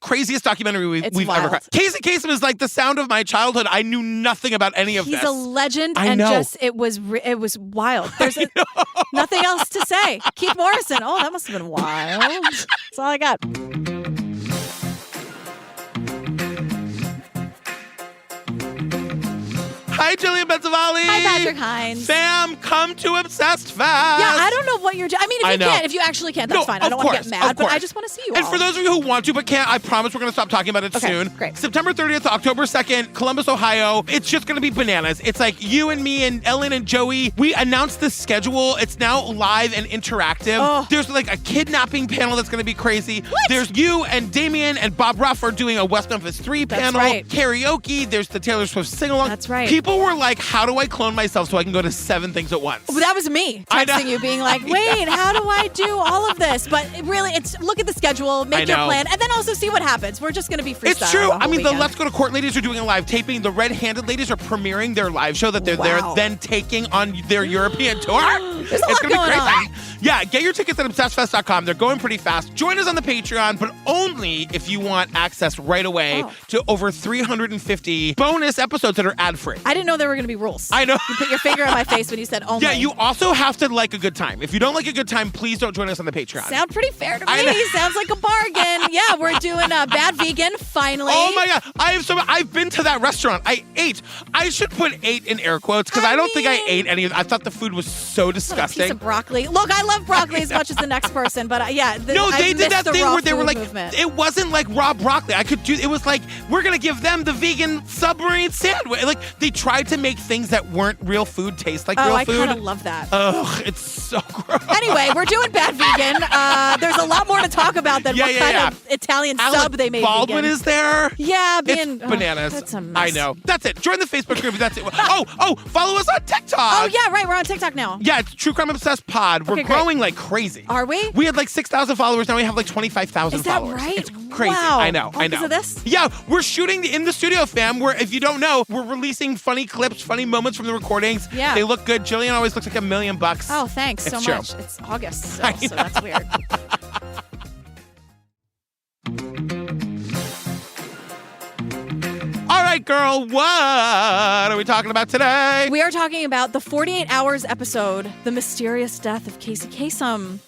craziest documentary we've ever heard. Casey Kasem is like the sound of my childhood. I knew nothing about any of this. He's a legend, I and know. just it was wild. There's nothing else to say. Keith Morrison. Oh, that must have been wild. That's all I got. Hi, Jillian Benzavali. Hi, Patrick Hines. Fam, come to Obsessed Fest. Yeah, I don't know what you're doing. I mean, if you actually can't, that's fine. I don't want to get mad, but I just want to see you And all. for those of you who want to but can't, I promise we're going to stop talking about it soon. Great. September 30th to October 2nd, Columbus, Ohio. It's just going to be bananas. It's like you and me and Ellen and Joey. We announced the schedule. It's now live and interactive. Oh. There's like a kidnapping panel that's going to be crazy. What? There's you and Damien and Bob Ruff are doing a West Memphis 3 panel. Right. Karaoke. There's the Taylor Swift sing-along. That's right. People were like, how do I clone myself so I can go to 7 things at once? Well, that was me texting you, being like, wait, how do I do all of this? But really, it's look at the schedule, make your plan, and then also see what happens. We're just going to be freestyle. It's true. I mean, weekend. the Let's Go to Court ladies are doing a live taping. The Red-Handed ladies are premiering their live show that they're there then taking on their European tour. There's a lot gonna going be crazy. on. Yeah, get your tickets at obsessedfest.com. They're going pretty fast. Join us on the Patreon, but only if you want access right away to over 350 bonus episodes that are ad-free. I didn't know there were going to be rules. I know. You put your finger on my face when you said only. Yeah, you also have to like a good time. If you don't like a good time, please don't join us on the Patreon. Sound pretty fair to me. Sounds like a bargain. Yeah, we're doing a Bad Vegan, finally. Oh my God. I've been to that restaurant. I ate. I should put ate in air quotes because I don't think I ate any of it. I thought the food was so disgusting. A piece of broccoli. Look, I love broccoli as much as the next person, but they did that thing where they were like, movement. It wasn't like raw broccoli. It was like, we're going to give them the vegan submarine sandwich. Like, they tried to make things that weren't real food taste like real food. I kind of love that. Ugh, it's so gross. Anyway, we're doing Bad Vegan. There's a lot more to talk about than what kind of Italian sub they made Baldwin vegan. Is there. Yeah, it's bananas. That's a mess. I know. That's it. Join the Facebook group. That's it. Follow us on TikTok. Oh, yeah, right. We're on TikTok now. Yeah, it's True Crime Obsessed Pod. We're growing like crazy. Are we? We had like 6,000 followers. Now we have like 25,000 followers. Is that right? It's crazy. Wow. I know. Because of this? Yeah, we're shooting in the studio, fam. Where, if you don't know, we're releasing funny clips, funny moments from the recordings. Yeah. They look good. Jillian always looks like $1 million. Oh, thanks so much. It's August still, so that's weird. All right, girl, what are we talking about today? We are talking about the 48 Hours episode, The Mysterious Death of Casey Kasem.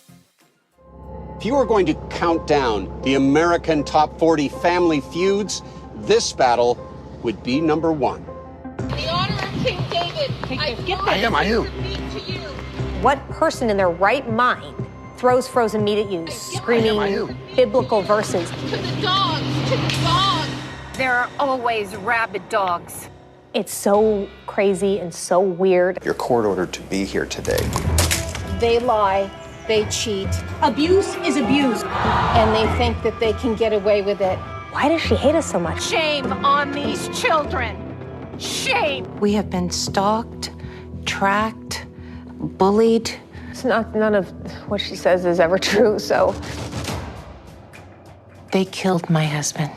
If you were going to count down the American top 40 family feuds, this battle would be number 1. The honor of King David, I am. What person in their right mind throws frozen meat at you, screaming biblical verses? To the dogs, to the dogs. There are always rabid dogs. It's so crazy and so weird. You're court ordered to be here today. They lie, they cheat. Abuse is abuse. And they think that they can get away with it. Why does she hate us so much? Shame on these children. Shame. We have been stalked, tracked, bullied. None of what she says is ever true, so. They killed my husband.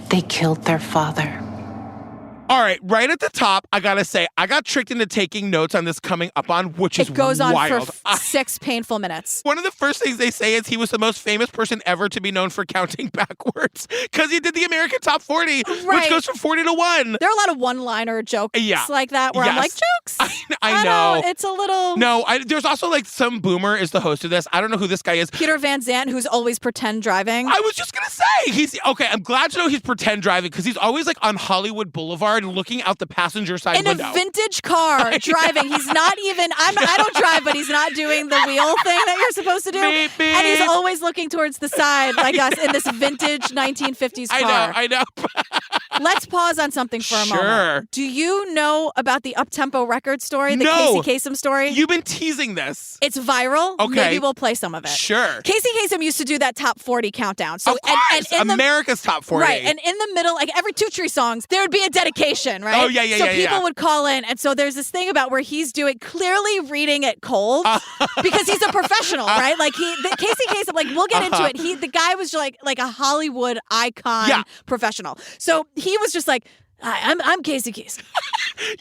They killed their father. All right, right at the top, I gotta say, I got tricked into taking notes on this coming up on, which is It goes on wild. for 6 painful minutes. One of the first things they say is he was the most famous person ever to be known for counting backwards because he did the American Top 40, which goes from 40 to 1. There are a lot of one-liner jokes like that where I'm like, jokes? I know. It's a little... No, there's also like some boomer is the host of this. I don't know who this guy is. Peter Van Zandt, who's always pretend driving. I was just going to say, I'm glad to know he's pretend driving because he's always like on Hollywood Boulevard looking out the passenger side window. In a vintage car driving. He's not even, I don't drive, but he's not doing the wheel thing that you're supposed to do. Beep, beep. And he's always looking towards the side like us in this vintage 1950s car. I know. Let's pause on something for a moment. Do you know about the Uptempo record story, the Casey Kasem story? You've been teasing this. It's viral. Okay. Maybe we'll play some of it. Sure. Casey Kasem used to do that top 40 countdown. So, of course, and America's top 40. Right, and in the middle, like every Two Tree songs, there would be a dedication, right? Oh, yeah. So people would call in, and so there's this thing about where he's clearly reading it cold because he's a professional, right? Like Casey Kasem, like we'll get into it. The guy was like a Hollywood icon professional. So he was just like, I'm Casey Kasem.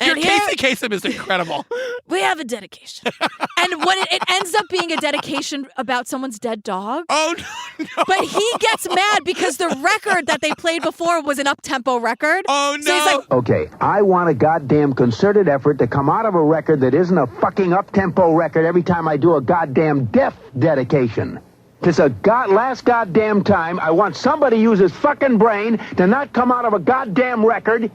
Your And here- Casey Kasem is incredible. We have a dedication. And what it ends up being a dedication about someone's dead dog. Oh, no. But he gets mad because the record that they played before was an up-tempo record. Oh, no. So he's like, Okay, I want a goddamn concerted effort to come out of a record that isn't a fucking up-tempo record every time I do a goddamn death dedication. This is last goddamn time I want somebody to use his fucking brain to not come out of a goddamn record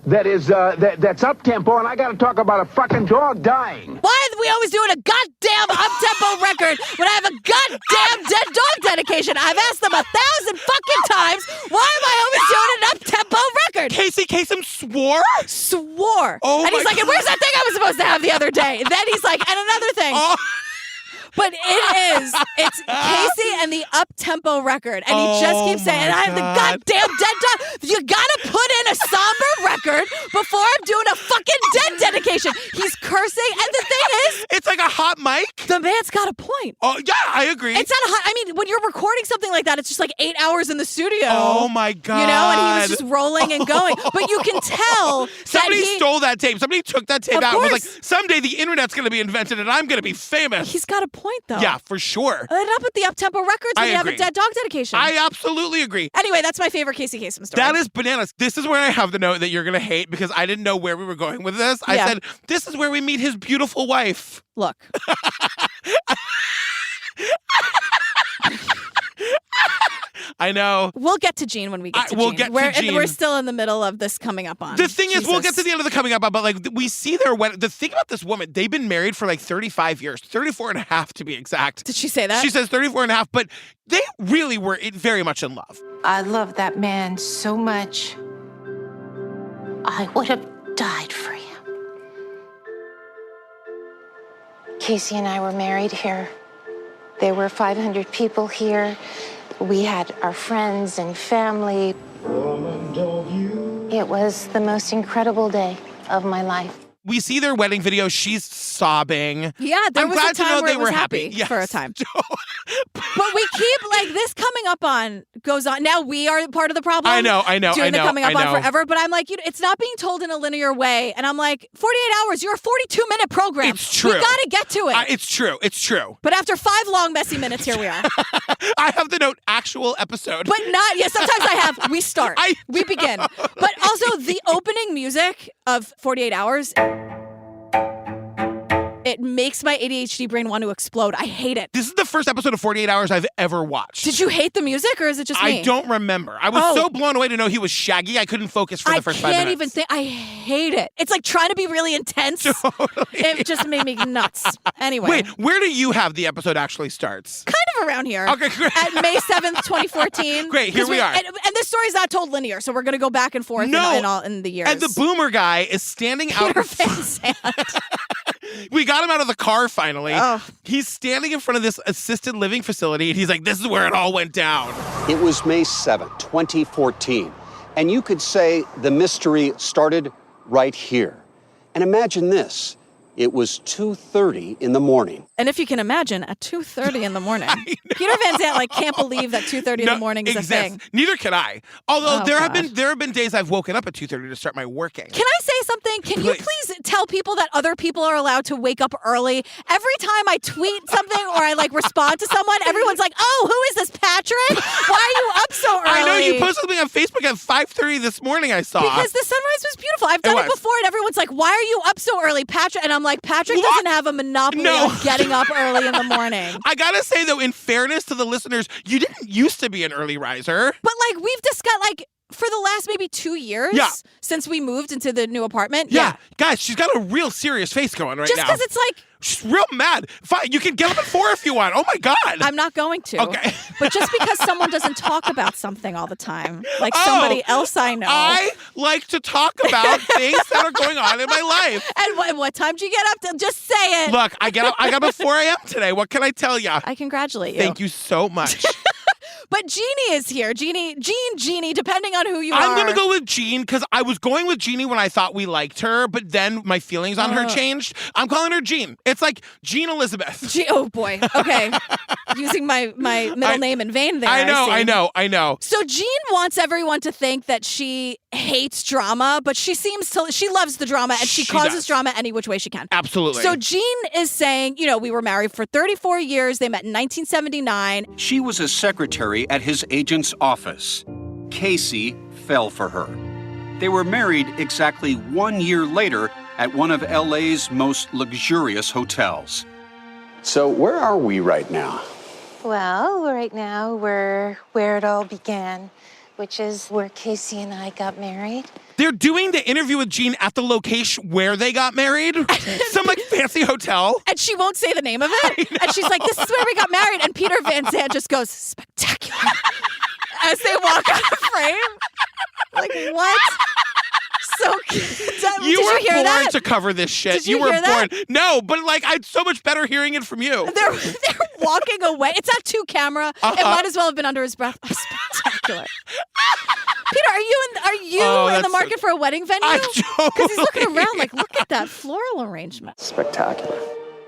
that is that's up-tempo, and I gotta talk about a fucking dog dying. why are we always doing a goddamn up-tempo record when I have a goddamn dead dog dedication? I've asked them 1,000 fucking times, why am I always doing an up-tempo record? Casey Kasem swore? Swore. Oh, and he's my like, and where's that thing I was supposed to have the other day? And then he's like, and another thing. Oh. But it's Casey and the up-tempo record. And he just keeps saying, I have the goddamn dead dog. You gotta put in a somber record before I'm doing a fucking dead dedication. He's cursing. And the thing is, It's like a hot mic? the man's got a point. Oh, yeah, I agree. It's not a hot, I mean, when you're recording something like that, it's just like 8 hours in the studio. Oh, my God. You know, and he was just rolling and going. But you can tell Somebody that he, stole that tape. Somebody took that tape Of out and was course. like, someday the internet's going to be invented and I'm going to be famous. he's got a point, though. Yeah, for sure. End up with the up-tempo records when I you have agree. a dead dog dedication. I absolutely agree. Anyway, that's my favorite Casey Kasem story. That is bananas. This is where I have the note that you're going to hate because I didn't know where we were going with this. I Yeah. said, this is where we meet his beautiful wife. Look. I know. We'll get to Gene when we get to we'll Gene. get to we're, Gene. We're still in the middle of this coming up on. The thing is, we'll get Jesus. to the end of the coming up, but like we see their wedding. The thing about this woman, they've been married for like 35 years, 34 and a half to be exact. Did she say that? She says 34 and a half, but they really were very much in love. I love that man so much. I would have died for him. Casey and I were married here. There were 500 people here. We had our friends and family. It was the most incredible day of my life. We see their wedding video. She's sobbing. Yeah, there I'm was glad a to know time where they it was were happy Yes. for a time. But we keep, like, this coming up on goes on. Now we are part of the problem. I know. Doing the coming up I on know. forever. But I'm like, it's not being told in a linear way. And I'm like, 48 hours, you're a 42-minute program. It's true. We got to get to it. It's true. It's true. But after 5 long, messy minutes, here we are. I have the note actual episode. But not, yeah, sometimes I have, we start. We begin. But also the opening music of 48 Hours, it makes my ADHD brain want to explode. I hate it. This is the first episode of 48 Hours I've ever watched. Did you hate the music or is it just me? I don't remember. I was so blown away to know he was Shaggy, I couldn't focus for the first 5 minutes. I can't even think. I hate it. It's like trying to be really intense. Totally. It just made me nuts. Anyway. Wait, where do you have the episode actually starts? Kind of around here. Okay, great. At May 7th, 2014. Great, here we are. And this story's not told linear, so we're going to go back and forth in the years. And the boomer guy is standing out. Peter Van Sant. We got him out of the car finally. Oh. He's standing in front of this assisted living facility, and he's like, this is where it all went down. It was May 7th, 2014. And you could say the mystery started right here. And imagine this. It was 2:30 in the morning. And if you can imagine, at 2:30 in the morning, Peter Van Sant can't believe that 2:30 in the morning is a thing. Neither can I. Although Oh, there God. have been days I've woken up at 2:30 to start my working. Can I say something? Can you please tell people that other people are allowed to wake up early? Every time I tweet something or I respond to someone, everyone's like, "Oh, who is this, Patrick? Why are you up so early?" I know you posted something on Facebook at 5:30 this morning. I saw because the sunrise was beautiful. I've done it before, and everyone's like, "Why are you up so early, Patrick?" And I'm like, Patrick doesn't have a monopoly on getting up early in the morning. I gotta say though, in fairness to the listeners, you didn't used to be an early riser. But we've discussed for the last maybe 2 years since we moved into the new apartment. Yeah. Guys, she's got a real serious face going right Just now. because it's she's real mad. Fine, you can get up at 4 if you want. Oh my God. I'm not going to. Okay. But just because someone doesn't talk about something all the time, like somebody else I know. I like to talk about things that are going on in my life. And what time do you get up to? Just say it. Look, I got up at 4 a.m. today. What can I tell you? I congratulate you. Thank you so much. But Jeannie is here. Jeannie, depending on who you are. I'm going to go with Jean because I was going with Jeannie when I thought we liked her, but then my feelings on her changed. I'm calling her Jean. It's like Jean Elizabeth. Oh, boy. Okay. Using my middle name in vain there. I know. So Jean wants everyone to think that she hates drama, but she loves the drama, and she causes drama any which way she can. Absolutely. So Jean is saying, we were married for 34 years. They met in 1979. She was a secretary at his agent's office. Casey fell for her. They were married exactly 1 year later at one of LA's most luxurious hotels. So where are we right now? Well, right now we're where it all began, which is where Casey and I got married. They're doing the interview with Jean at the location where they got married. Some fancy hotel. And she won't say the name of it. And she's like, this is where we got married. And Peter Van Zandt just goes, spectacular. As they walk out of frame. Like, what? So cute. You were hear born that? to cover this shit. Did you were hear born. that? No, but it's so much better hearing it from you. They're walking away. It's not two camera. It might as well have been under his breath. Spectacular. Peter, are you in the market for a wedding venue? Because he's looking around like, look at that floral arrangement. Spectacular.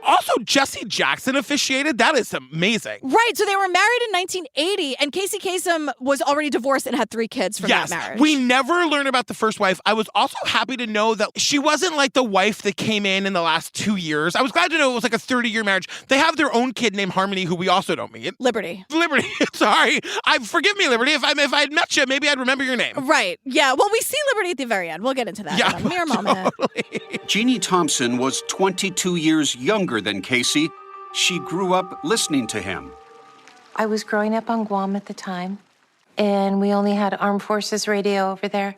Also, Jesse Jackson officiated. That is amazing. Right. So they were married in 1980, and Casey Kasem was already divorced and had 3 kids from that marriage. We never learned about the first wife. I was also happy to know that she wasn't like the wife that came in the last 2 years. I was glad to know it was like a 30-year marriage. They have their own kid named Harmony, who we also don't meet. Liberty. Sorry. Forgive me, Liberty. If I'd met you, maybe I'd remember your name. Right. Yeah. Well, we see Liberty at the very end. We'll get into that. Yeah, in a mere moment. Jeannie Thompson was 22 years younger than Casey. She grew up listening to him. I was growing up on Guam at the time, and we only had Armed Forces radio over there.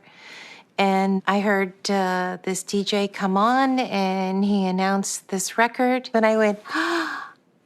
And I heard this DJ come on, and he announced this record. And I went,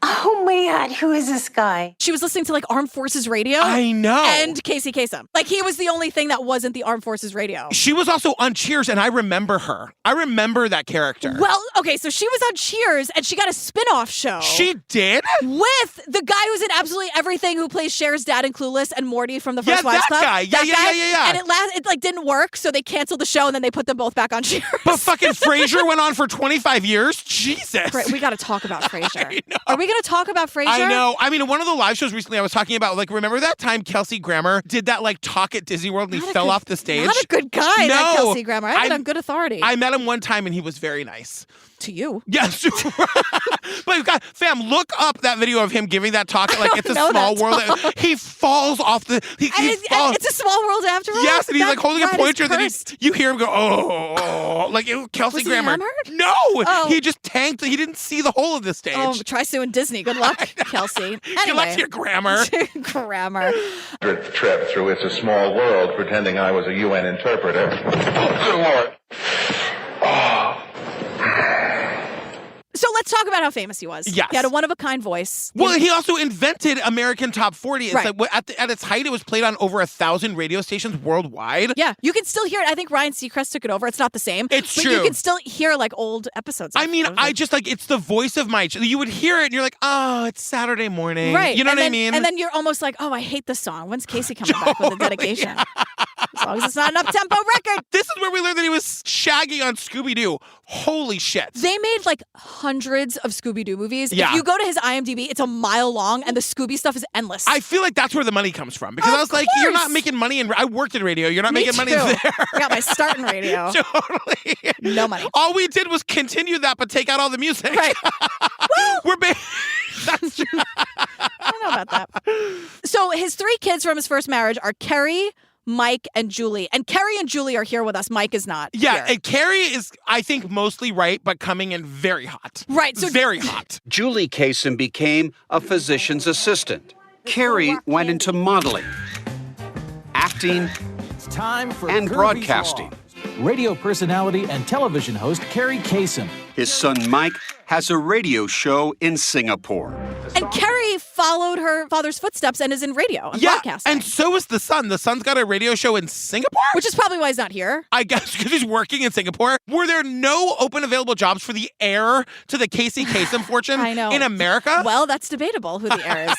oh my God, who is this guy? She was listening to Armed Forces radio. I know. And Casey Kasem. He was the only thing that wasn't the Armed Forces radio. She was also on Cheers, and I remember her. I remember that character. Well, okay, so she was on Cheers, and she got a spin-off show. She did? With the guy who's in absolutely everything, who plays Cher's dad in Clueless, and Morty from the First Wives Club. Guy. Yeah. And it didn't work, so they canceled the show, and then they put them both back on Cheers. But fucking Frasier went on for 25 years? Jesus. Right, we got to talk about Frasier. Are we going to talk about Frasier? I know. I mean, in one of the live shows recently, I was talking about, remember that time Kelsey Grammer did that, talk at Disney World and he fell off the stage? Not a good guy, that Kelsey Grammer. I have it on good authority. I met him one time and he was very nice. To you? Yes. But God, fam, look up that video of him giving that talk at It's a Small World. He falls off the... He falls. It's a small world after all? Yes, and he's holding a pointer, and then you hear him go, Kelsey Grammer. Was he No! Oh. He just tanked. He didn't see the whole of the stage. Oh, try suing Disney. Good luck, Kelsey. Anyway. Your grammar. Grammar. Trip through It's a Small World, pretending I was a UN interpreter. Oh, good Lord. So let's talk about how famous he was. Yes. He had a one-of-a-kind voice. Well, he also invented American Top 40. It's right. At its height, it was played on over 1,000 radio stations worldwide. Yeah, you can still hear it. I think Ryan Seacrest took it over. It's not the same. It's but true. You can still hear old episodes. I mean, it's the voice of my... You would hear it and you're like, oh, it's Saturday morning. Right. You know what I mean? And then you're almost like, oh, I hate this song. When's Casey coming back with a dedication? Yeah. As long as it's not an up-tempo record. This is where we learned that he was Shaggy on Scooby-Doo. Holy shit. They made hundreds of Scooby-Doo movies. Yeah. If you go to his IMDb, it's a mile long, and the Scooby stuff is endless. I feel like that's where the money comes from. Because I was like, you're not making money I worked in radio. You're not making money there. I got my start in radio. Totally. No money. All we did was continue that, but take out all the music. Right. We're That's true. I don't know about that. So his 3 kids from his first marriage are Carrie, Mike, and Julie. And Carrie and Julie are here with us. Mike is not here. And Carrie is, I think, mostly right, but coming in very hot. Right. So very hot. Julie Kasem became a physician's assistant. Carrie went into modeling, acting, and broadcasting. Radio personality and television host Carrie Kasem. His son Mike has a radio show in Singapore. And Carrie followed her father's footsteps and is in radio and broadcasting. And so is the son. The son's got a radio show in Singapore? Which is probably why he's not here. I guess because he's working in Singapore. Were there no open available jobs for the heir to the Casey Kasem fortune in America? Well, that's debatable who the heir is.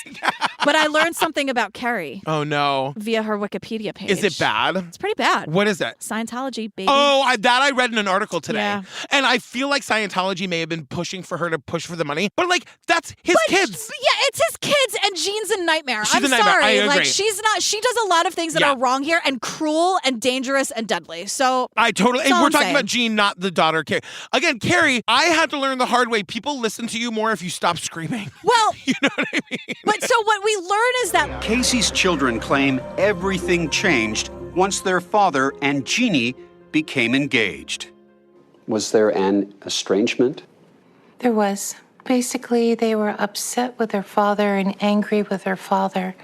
But I learned something about Carrie. Oh, no. Via her Wikipedia page. Is it bad? It's pretty bad. What is it? Scientology, baby. Oh, I read in an article today. Yeah. And I feel like Scientology may have been pushing for her to push for the money. But, that's his kids. Yeah, it's his kids, and Jean's a nightmare. She's I'm a nightmare. sorry. I agree. Like, she does a lot of things that are wrong here and cruel and dangerous and deadly. So I totally, and all we're I'm talking saying. about Jean, not the daughter. Again, Carrie, I had to learn the hard way. People listen to you more if you stop screaming. Well, you know what I mean? But so what we learn is that Casey's children claim everything changed once their father and Jeannie became engaged. Was there an estrangement? There was. Basically, they were upset with their father and angry with their father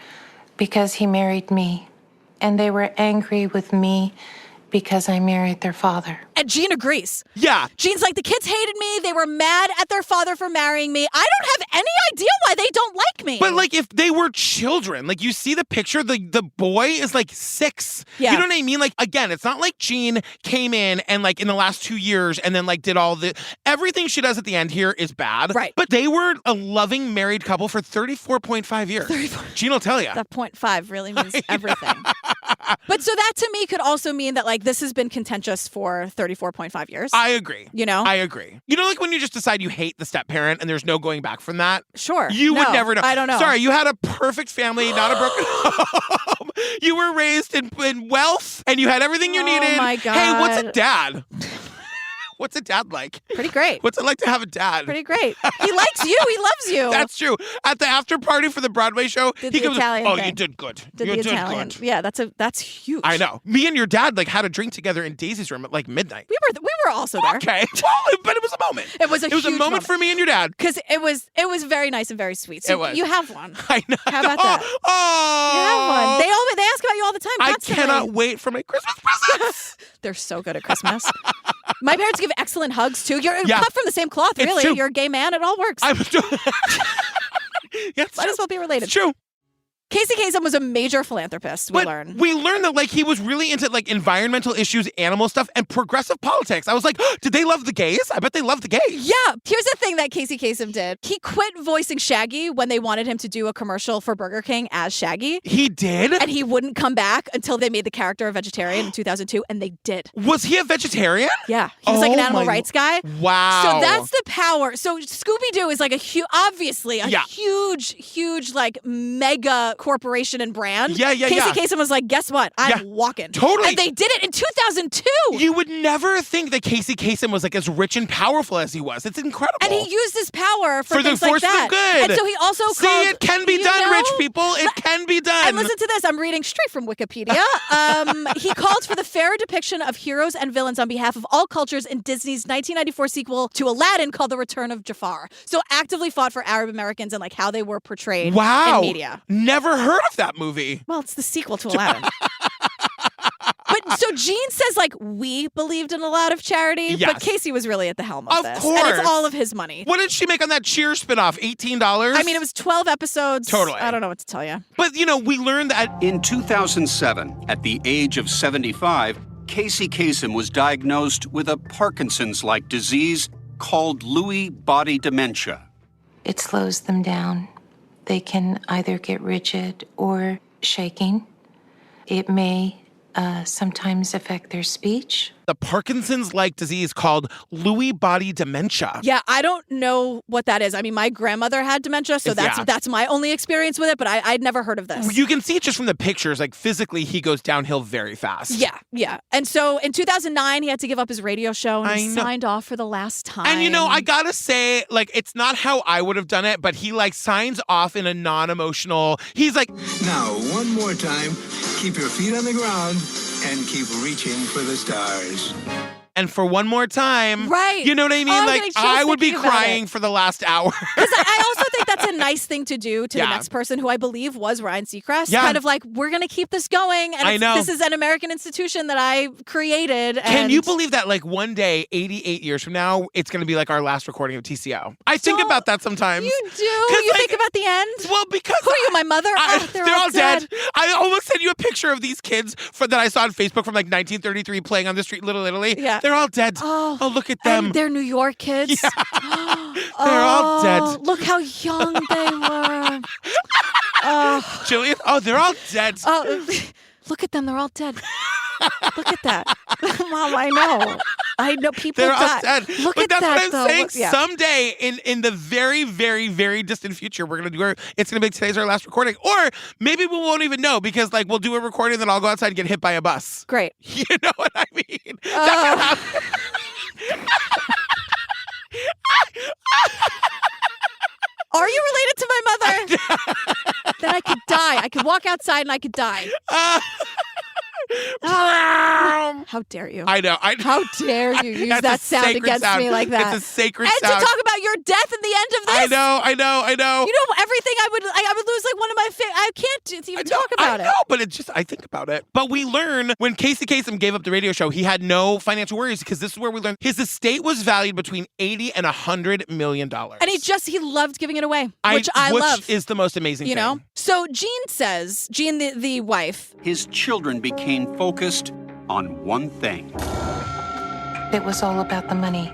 because he married me. And they were angry with me because I married their father. And Jean agrees. Yeah. Jean's like, the kids hated me. They were mad at their father for marrying me. I don't have any idea why they don't like me. But like if they were children, like you see the picture, the boy is like 6. Yeah. You know what I mean? Like again, it's not like Jean came in and like in the last 2 years and then like did all the everything she does at the end here is bad. Right. But they were a loving married couple for 34.5 years. Jean will tell you. That 0.5 really means everything. But so that to me could also mean that like this has been contentious for 34.5 years. I agree. You know? I agree. You know, like when you just decide you hate the step parent and there's no going back from that? Sure. You would No, never know. I don't know. Sorry, you had a perfect family, not a broken home. You were raised in wealth and you had everything you needed. Oh my God. Hey, what's a dad? What's a dad like? Pretty great. What's it like to have a dad? Pretty great. He likes you. He loves you. That's true. At the after party for the Broadway show, Did he the comes, Italian oh, thing. you did good. Did you the did Italian. good. Yeah, that's huge. I know. Me and your dad like had a drink together in Daisy's room at like midnight. We were also there. Okay. Well, but it was a moment. It was a moment, moment for me and your dad. Because it was very nice and very sweet. So It was. you have one. I know. How about that? Oh, You have one. They ask about you all the time. I constantly. cannot wait for my Christmas presents. They're so good at Christmas. My parents give excellent hugs too. You're Yeah. cut from the same cloth, It's really. true. You're a gay man. It all works. I was doing. Yeah, it's Might true. as well be related. It's true. Casey Kasem was a major philanthropist, we learn. We learned that like he was really into like environmental issues, animal stuff, and progressive politics. I was like, did they love the gays? I bet they love the gays. Yeah. Here's the thing that Casey Kasem did. He quit voicing Shaggy when they wanted him to do a commercial for Burger King as Shaggy. He did? And he wouldn't come back until they made the character a vegetarian in 2002, and they did. Was he a vegetarian? Yeah. He was like an Oh animal my- rights guy. Wow. So that's the power. So Scooby-Doo is like obviously a Yeah. huge like mega corporation and brand. Yeah, yeah, Casey yeah. Kasem was like, guess what? I'm Yeah. walking. Totally. And they did it in 2002. You would never think that Casey Kasem was like as rich and powerful as he was. It's incredible. And he used his power for the things like forces that. of good. And so he also See, called, it can be you done, know? rich people. It can be done. And listen to this. I'm reading straight from Wikipedia. He called for the fairer depiction of heroes and villains on behalf of all cultures in Disney's 1994 sequel to Aladdin called The Return of Jafar. So actively fought for Arab Americans and like how they were portrayed Wow. in media. Never heard of that movie. Well, it's the sequel to Aladdin. But so Gene says like we believed in a lot of charity, Yes. but Casey was really at the helm of Of this. course. And it's all of his money. What did she make on that Cheers spinoff? $18? I mean, it was 12 episodes. Totally. I don't know what to tell you. But, you know, we learned that In 2007, at the age of 75, Casey Kasem was diagnosed with a Parkinson's-like disease called Lewy body dementia. It slows them down. They can either get rigid or shaking. It may sometimes affect their speech. the Parkinson's-like disease called Lewy body dementia. Yeah, I don't know what that is. I mean, my grandmother had dementia, so Yeah. that's my only experience with it, but I'd never heard of this. You can see it just from the pictures. Like, physically, he goes downhill very fast. Yeah. And so in 2009, he had to give up his radio show, and he I know. signed off for the last time. And, you know, I gotta say, like, it's not how I would have done it, but he, like, signs off in a non-emotional... He's like... Now, one more time, keep your feet on the ground and keep reaching for the stars. And for one more time, right? You know what I mean? Oh, I'm like, getting chills I would be thinking about crying it. for the last hour. Because I also think that's a nice thing to do to Yeah. the next person, who I believe was Ryan Seacrest. Yeah. Kind of like, we're going to keep this going. And I know. this is an American institution that I created. Can and you believe that, like, one day, 88 years from now, it's going to be like our last recording of TCO? I think about that sometimes. You do? You think about the end? Well, because... Who are you, my mother? They're all dead. I almost sent you a picture of these kids that I saw on Facebook from, like, 1933 playing on the street in Little Italy. Yeah. They're all dead. Oh, look at them. And they're New York kids. Yeah. They're all dead. Look how young they were. Jillian? Oh, they're all dead. Oh, look at them. They're all dead. Look at that. Mom, I know. I know people They're die. upset. Look but at that's that, what I'm though. saying. Yeah. Someday in the very, very, very distant future, we're going to do it's going to be today's our last recording. Or maybe we won't even know because like we'll do a recording, then I'll go outside and get hit by a bus. Great. You know what I mean? That could happen. Are you related to my mother? Then I could die. I could walk outside and I could die. How dare you? I know. How dare you use That's that a sound sacred against sound. me like that? It's a sacred and sound. to talk about your death at the end of this. I know. You know everything I would lose like one of my I can't even talk about I know, but it's just I think about it. But we learn when Casey Kasem gave up the radio show, he had no financial worries because this is where we learn his estate was valued between $80 and $100 million. And he loved giving it away, which I love. Which is the most amazing thing. know? So Jean says, the wife. His children became focused on one thing. It was all about the money.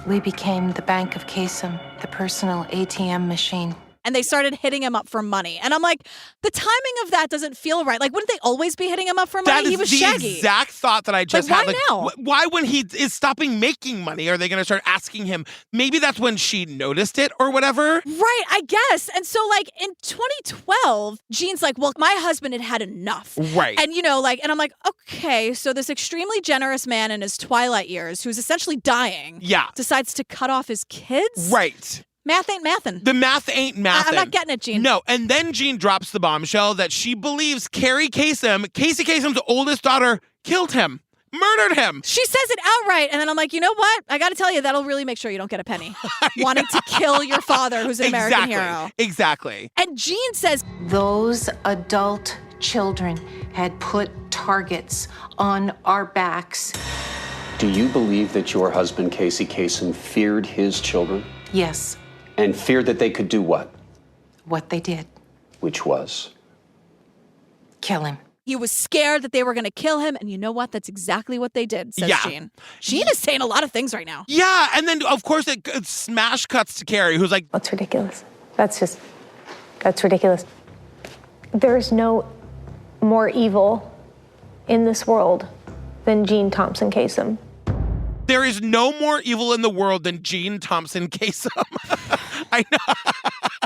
We became the Bank of Kasem, the personal ATM machine. And they started hitting him up for money. And I'm like, the timing of that doesn't feel right. Like, wouldn't they always be hitting him up for money? That is He was the shaggy. exact thought that I just Like, had. why now? Why when he is stopping making money, are they going to start asking him? Maybe that's when she noticed it or whatever. Right, I guess. And so, like, in 2012, Jean's like, well, my husband had enough. Right. And, and I'm like, okay, so this extremely generous man in his twilight years who's essentially dying decides to cut off his kids? Right. Math ain't mathin'. The math ain't mathin'. I'm not getting it, Jean. No, and then Jean drops the bombshell that she believes Carrie Kasem, Casey Kasem's oldest daughter, killed him, murdered him. She says it outright, and then I'm like, you know what? I got to tell you, that'll really make sure you don't get a penny. Wanting to kill your father, who's an American hero. Exactly. And Jean says, those adult children had put targets on our backs. Do you believe that your husband, Casey Kasem, feared his children? Yes. And feared that they could do what? What they did. Which was? Kill him. He was scared that they were going to kill him, and you know what? That's exactly what they did, says Jean. Jean is saying a lot of things right now. Yeah, and then, of course, it smash cuts to Carrie, who's like... That's ridiculous. That's ridiculous. There's no more evil in this world than Jean Thompson Kasem. There is no more evil in the world than Jean Thompson Kasem. I know.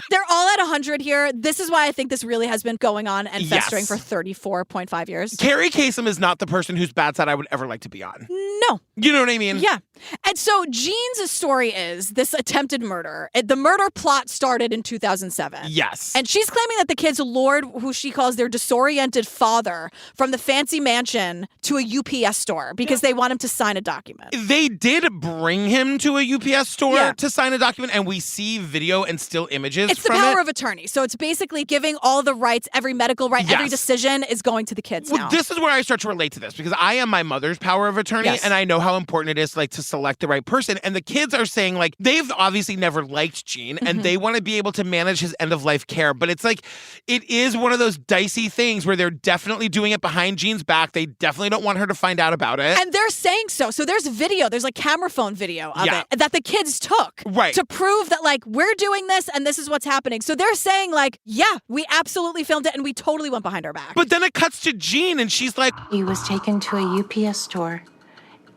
They're all at 100 here. This is why I think this really has been going on and festering for 34.5 years. Carrie Kasem is not the person whose bad side I would ever like to be on. No. You know what I mean? Yeah. And so Jean's story is this attempted murder. The murder plot started in 2007. Yes. And she's claiming that the kids lured who she calls their disoriented father from the fancy mansion to a UPS store because they want him to sign a document. They did bring him to a UPS store to sign a document, and we see video and still images It's the power of attorney. So it's basically giving all the rights, every medical right, every decision is going to the kids now. This is where I start to relate to this because I am my mother's power of attorney, and I know how important it is to select the right person. And the kids are saying, like, they've obviously never liked Jean, and they want to be able to manage his end-of-life care. But it's like, it is one of those dicey things where they're definitely doing it behind Jean's back. They definitely don't want her to find out about it. And they're saying so. So there's video, there's like camera phone video of it that the kids took to prove that, like, we're doing this and this is what's happening. So they're saying, like, yeah, we absolutely filmed it and we totally went behind our back. But then it cuts to Jean and she's like... He was taken to a UPS store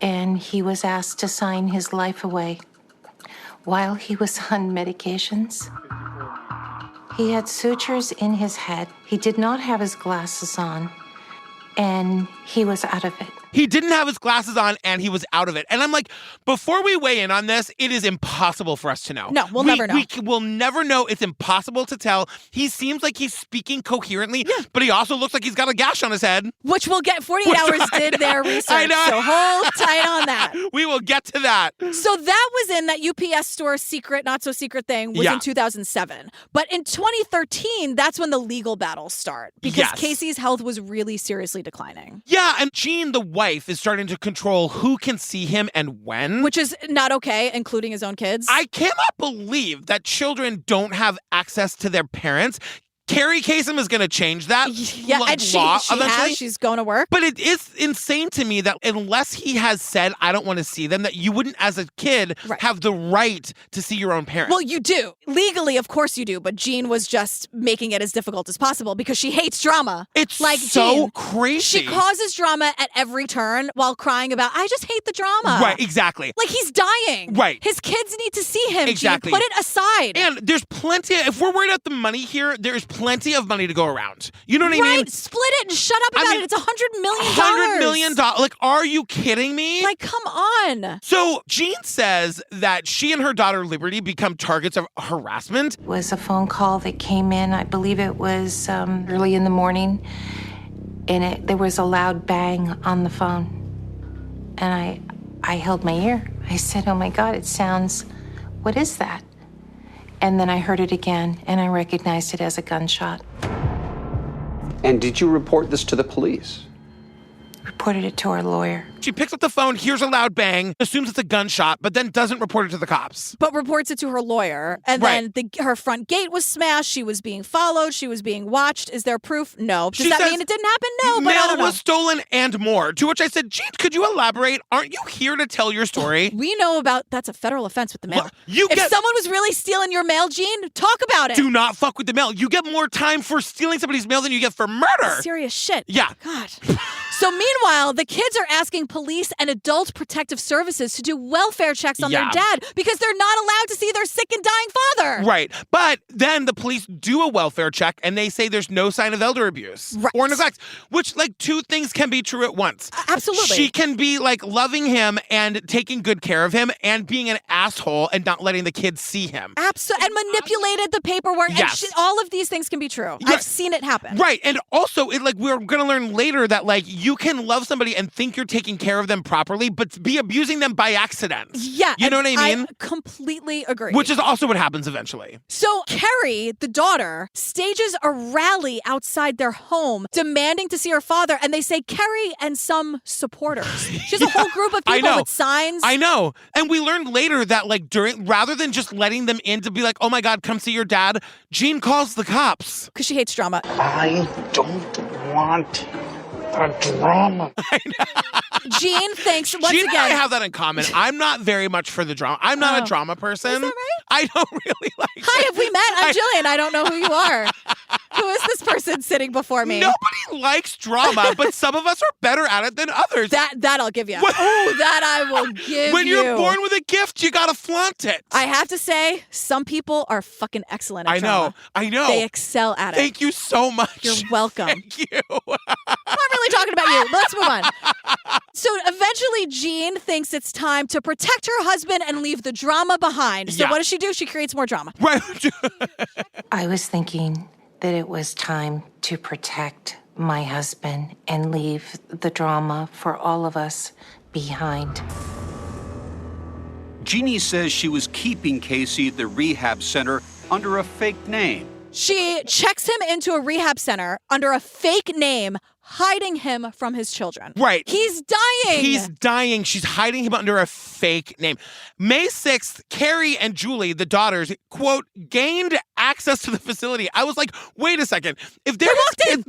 and he was asked to sign his life away while he was on medications. He had sutures in his head. He did not have his glasses on, and he was out of it. He didn't have his glasses on and he was out of it. And I'm like, before we weigh in on this, it is impossible for us to know. No, we'll never know. We will never know. It's impossible to tell. He seems like he's speaking coherently, but he also looks like he's got a gash on his head. Which we'll get. 48 Hours did their research. I know. So hold tight on that. We will get to that. So that was in that UPS store secret, not so secret thing was in 2007. But in 2013, that's when the legal battles start because Casey's health was really seriously declining. Yeah, and Jean, the wife, is starting to control who can see him and when. Which is not okay, including his own kids. I cannot believe that children don't have access to their parents. Carrie Kasem is going to change that and she eventually. She's going to work. But it is insane to me that unless he has said, I don't want to see them, that you wouldn't, as a kid, have the right to see your own parents. Well, you do. Legally, of course you do. But Jean was just making it as difficult as possible because she hates drama. It's like so Jean, crazy. She causes drama at every turn while crying about, I just hate the drama. Right, exactly. Like he's dying. Right. His kids need to see him. Exactly. Jean, put it aside. And there's plenty, if we're worried about the money here, there's plenty of money to go around. You know what I mean? Right, split it and shut up about it. It's $100 million. $100 million. Like, are you kidding me? Like, come on. So Jean says that she and her daughter Liberty become targets of harassment. It was a phone call that came in. I believe it was early in the morning, and there was a loud bang on the phone. And I held my ear. I said, oh my God, it sounds, what is that? And then I heard it again, and I recognized it as a gunshot. And did you report this to the police? Reported it to our lawyer. She picks up the phone, hears a loud bang, assumes it's a gunshot, but then doesn't report it to the cops. But reports it to her lawyer. And then her front gate was smashed. She was being followed. She was being watched. Is there proof? No. Does that mean it didn't happen? No, but I don't know. Mail was stolen and more. To which I said, Jean, could you elaborate? Aren't you here to tell your story? We know about, that's a federal offense with the mail. Well, if someone was really stealing your mail, Jean, talk about it. Do not fuck with the mail. You get more time for stealing somebody's mail than you get for murder. Serious shit. Yeah. God. So meanwhile, the kids are asking police and adult protective services to do welfare checks on their dad because they're not allowed to see their sick and dying father. Right. But then the police do a welfare check and they say there's no sign of elder abuse or neglect, which like two things can be true at once. Absolutely. She can be like loving him and taking good care of him and being an asshole and not letting the kids see him. Absolutely. And manipulated the paperwork. Yes. And all of these things can be true. I've seen it happen. Right. And also, we're going to learn later that like you can love somebody and think you're taking care of them properly, but be abusing them by accident. Yeah. You know what I mean? I completely agree. Which is also what happens eventually. So Carrie, the daughter, stages a rally outside their home demanding to see her father. And they say Carrie and some supporters. She has a whole group of people with signs. I know. And we learned later that like rather than just letting them in to be like, oh my God, come see your dad, Jean calls the cops. Because she hates drama. I don't want the drama. Jean thinks, once Jean again. and I have that in common. I'm not very much for the drama. I'm not a drama person. Is that right? I don't really like Hi, it. have we met? I'm Jillian. I don't know who you are. Who is this person sitting before me? Nobody likes drama, but some of us are better at it than others. That I'll give you. Oh, that I will give you. When you're born with a gift, you gotta flaunt it. I have to say, some people are fucking excellent at drama. I know. They excel at it. Thank you so much. You're welcome. Thank you. I'm not really talking about you. Let's move on. So eventually, Jean thinks it's time to protect her husband and leave the drama behind. So what does she do? She creates more drama. Right. I was thinking that it was time to protect my husband and leave the drama for all of us behind. Jeannie says she was keeping Casey at the rehab center under a fake name. She checks him into a rehab center under a fake name, hiding him from his children. Right. He's dying. He's dying. She's hiding him under a fake name. May 6th, Carrie and Julie, the daughters, quote, gained access to the facility. I was like, wait a second. If they walked in.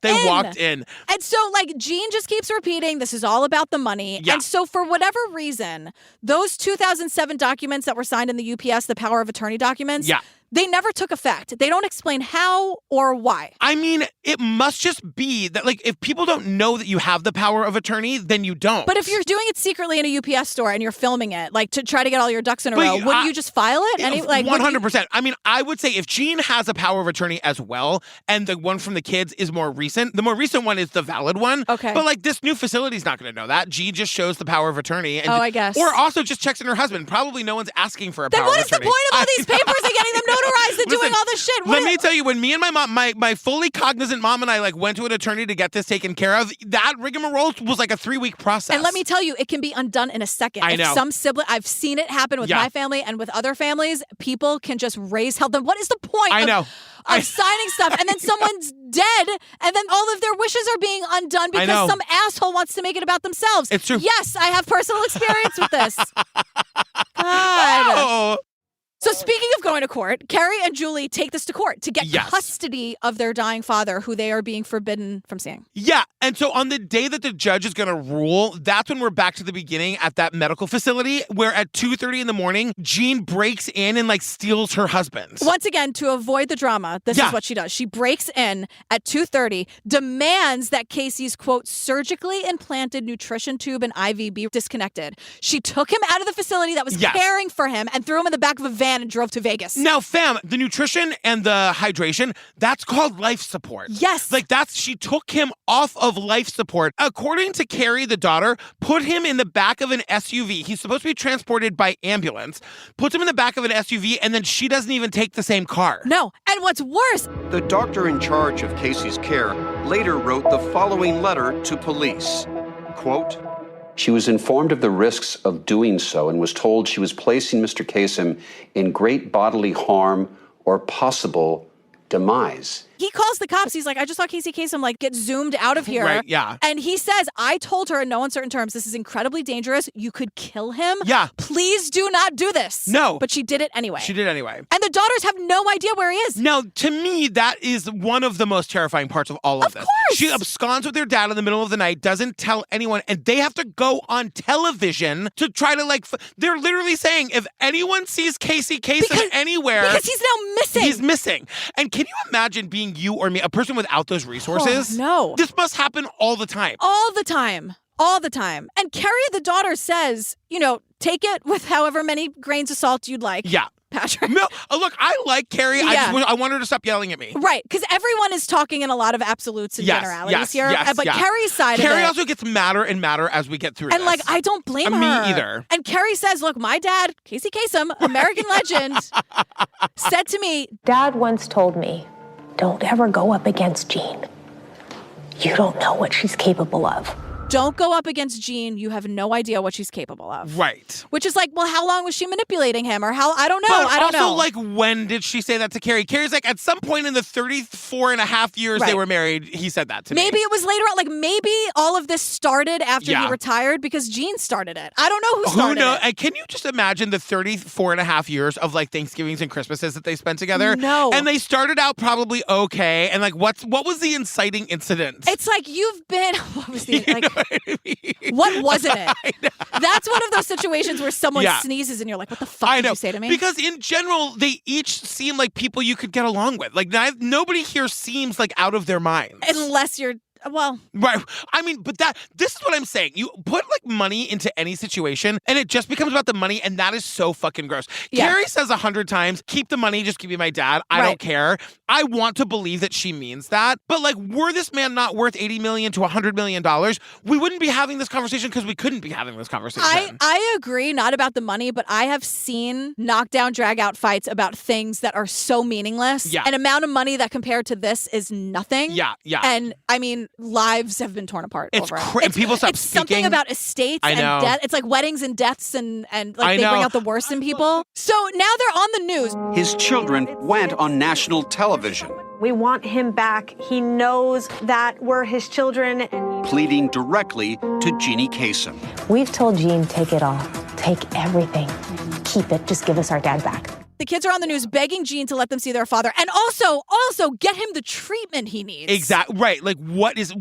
They walked in. And so, like, Jean just keeps repeating, this is all about the money. Yeah. And so, for whatever reason, those 2007 documents that were signed in the UPS, the power of attorney documents, they never took effect. They don't explain how or why. I mean, it must just be that, like, if people don't know that you have the power of attorney, then you don't. But if you're doing it secretly in a UPS store and you're filming it, like, to try to get all your ducks in a row, wouldn't you just file it? 100%. I mean, I would say if Jean has a power of attorney as well, and the one from the kids is more recent, the more recent one is the valid one. Okay. But, like, this new facility's not going to know that. Jean just shows the power of attorney. And I guess. Or also just checks in her husband. Probably no one's asking for a power of attorney. Then what is the point of all these papers and getting them notarized and doing all this shit? Let me tell you, when me and my mom, my fully cognizant mom and I like went to an attorney to get this taken care of, that rigmarole was like a 3-week process. And let me tell you, it can be undone in a second. I know. If some sibling, I've seen it happen with my family and with other families. People can just raise hell. What is the point of signing stuff? And then someone's dead, and then all of their wishes are being undone because some asshole wants to make it about themselves. It's true. Yes, I have personal experience with this. God. Oh. So speaking of going to court, Carrie and Julie take this to court to get custody of their dying father, who they are being forbidden from seeing. Yeah, and so on the day that the judge is going to rule, that's when we're back to the beginning at that medical facility where at 2:30 in the morning, Jean breaks in and steals her husband. Once again, to avoid the drama, this is what she does. She breaks in at 2:30, demands that Casey's, quote, surgically implanted nutrition tube and IV be disconnected. She took him out of the facility that was caring for him and threw him in the back of a van and drove to Vegas. Now, fam, the nutrition and the hydration, that's called life support. Yes. She took him off of life support. According to Carrie, the daughter, put him in the back of an SUV. He's supposed to be transported by ambulance. Puts him in the back of an SUV, and then she doesn't even take the same car. No. And what's worse, the doctor in charge of Casey's care later wrote the following letter to police. Quote, she was informed of the risks of doing so and was told she was placing Mr. Kasem in great bodily harm or possible demise. he calls the cops. He's like, I just saw Casey Kasem get zoomed out of here. Right, yeah. And he says, I told her in no uncertain terms, this is incredibly dangerous. You could kill him. Yeah. Please do not do this. No. But she did it anyway. She did anyway. And the daughters have no idea where he is. Now, to me, that is one of the most terrifying parts of all of this. Of course. She absconds with their dad in the middle of the night, doesn't tell anyone, and they have to go on television to try to they're literally saying, if anyone sees Casey Kasem anywhere. Because he's now missing. He's missing. And can you imagine being you or me, a person without those resources? Oh, no. This must happen all the time. All the time. All the time. And Carrie, the daughter, says, take it with however many grains of salt you'd like. Yeah. Patrick. No, look, I like Carrie. Yeah. I want her to stop yelling at me. Right, because everyone is talking in a lot of absolutes and generalities here. But Carrie's side of it. Carrie also gets madder and madder as we get through and this. I don't blame her. Me either. And Carrie says, look, my dad, Casey Kasem, American legend, said to me, Dad once told me, don't ever go up against Jean. You don't know what she's capable of. Don't go up against Jean. You have no idea what she's capable of. Right. Which is well, how long was she manipulating him? Or I don't know. But I don't know. Also, when did she say that to Carrie? Carrie's at some point in the 34 and a half years they were married, he said that to me. Maybe it was later on. Maybe all of this started after he retired because Jean started it. I don't know who started it. And can you just imagine the 34 and a half years of Thanksgivings and Christmases that they spent together? No. And they started out probably okay. And what was the inciting incident? It's you've been, what was the, what wasn't it? That's one of those situations where someone sneezes and you're like, what the fuck did you say to me? Because in general, they each seem like people you could get along with. Nobody here seems out of their minds. Unless you're, right. I mean, but this is what I'm saying. You put money into any situation and it just becomes about the money, and that is so fucking gross. Yeah. Carrie says 100 times, keep the money, just give me my dad. I don't care. I want to believe that she means that. But were this man not worth $80 million to $100 million, we wouldn't be having this conversation because we couldn't be having this conversation. I agree, not about the money, but I have seen knockdown, drag out fights about things that are so meaningless. Yeah. An amount of money that compared to this is nothing. Yeah. And I mean, lives have been torn apart over it. And people stop it's speaking. Something about estates and death. It's weddings and deaths and they bring out the worst in people. So now they're on the news. His children went on national television. We want him back. He knows that we're his children. Pleading directly to Jeannie Kasem. We've told Jean, take it all. Take everything. Keep it. Just give us our dad back. The kids are on the news begging Jean to let them see their father and also get him the treatment he needs. Exactly. Right. What is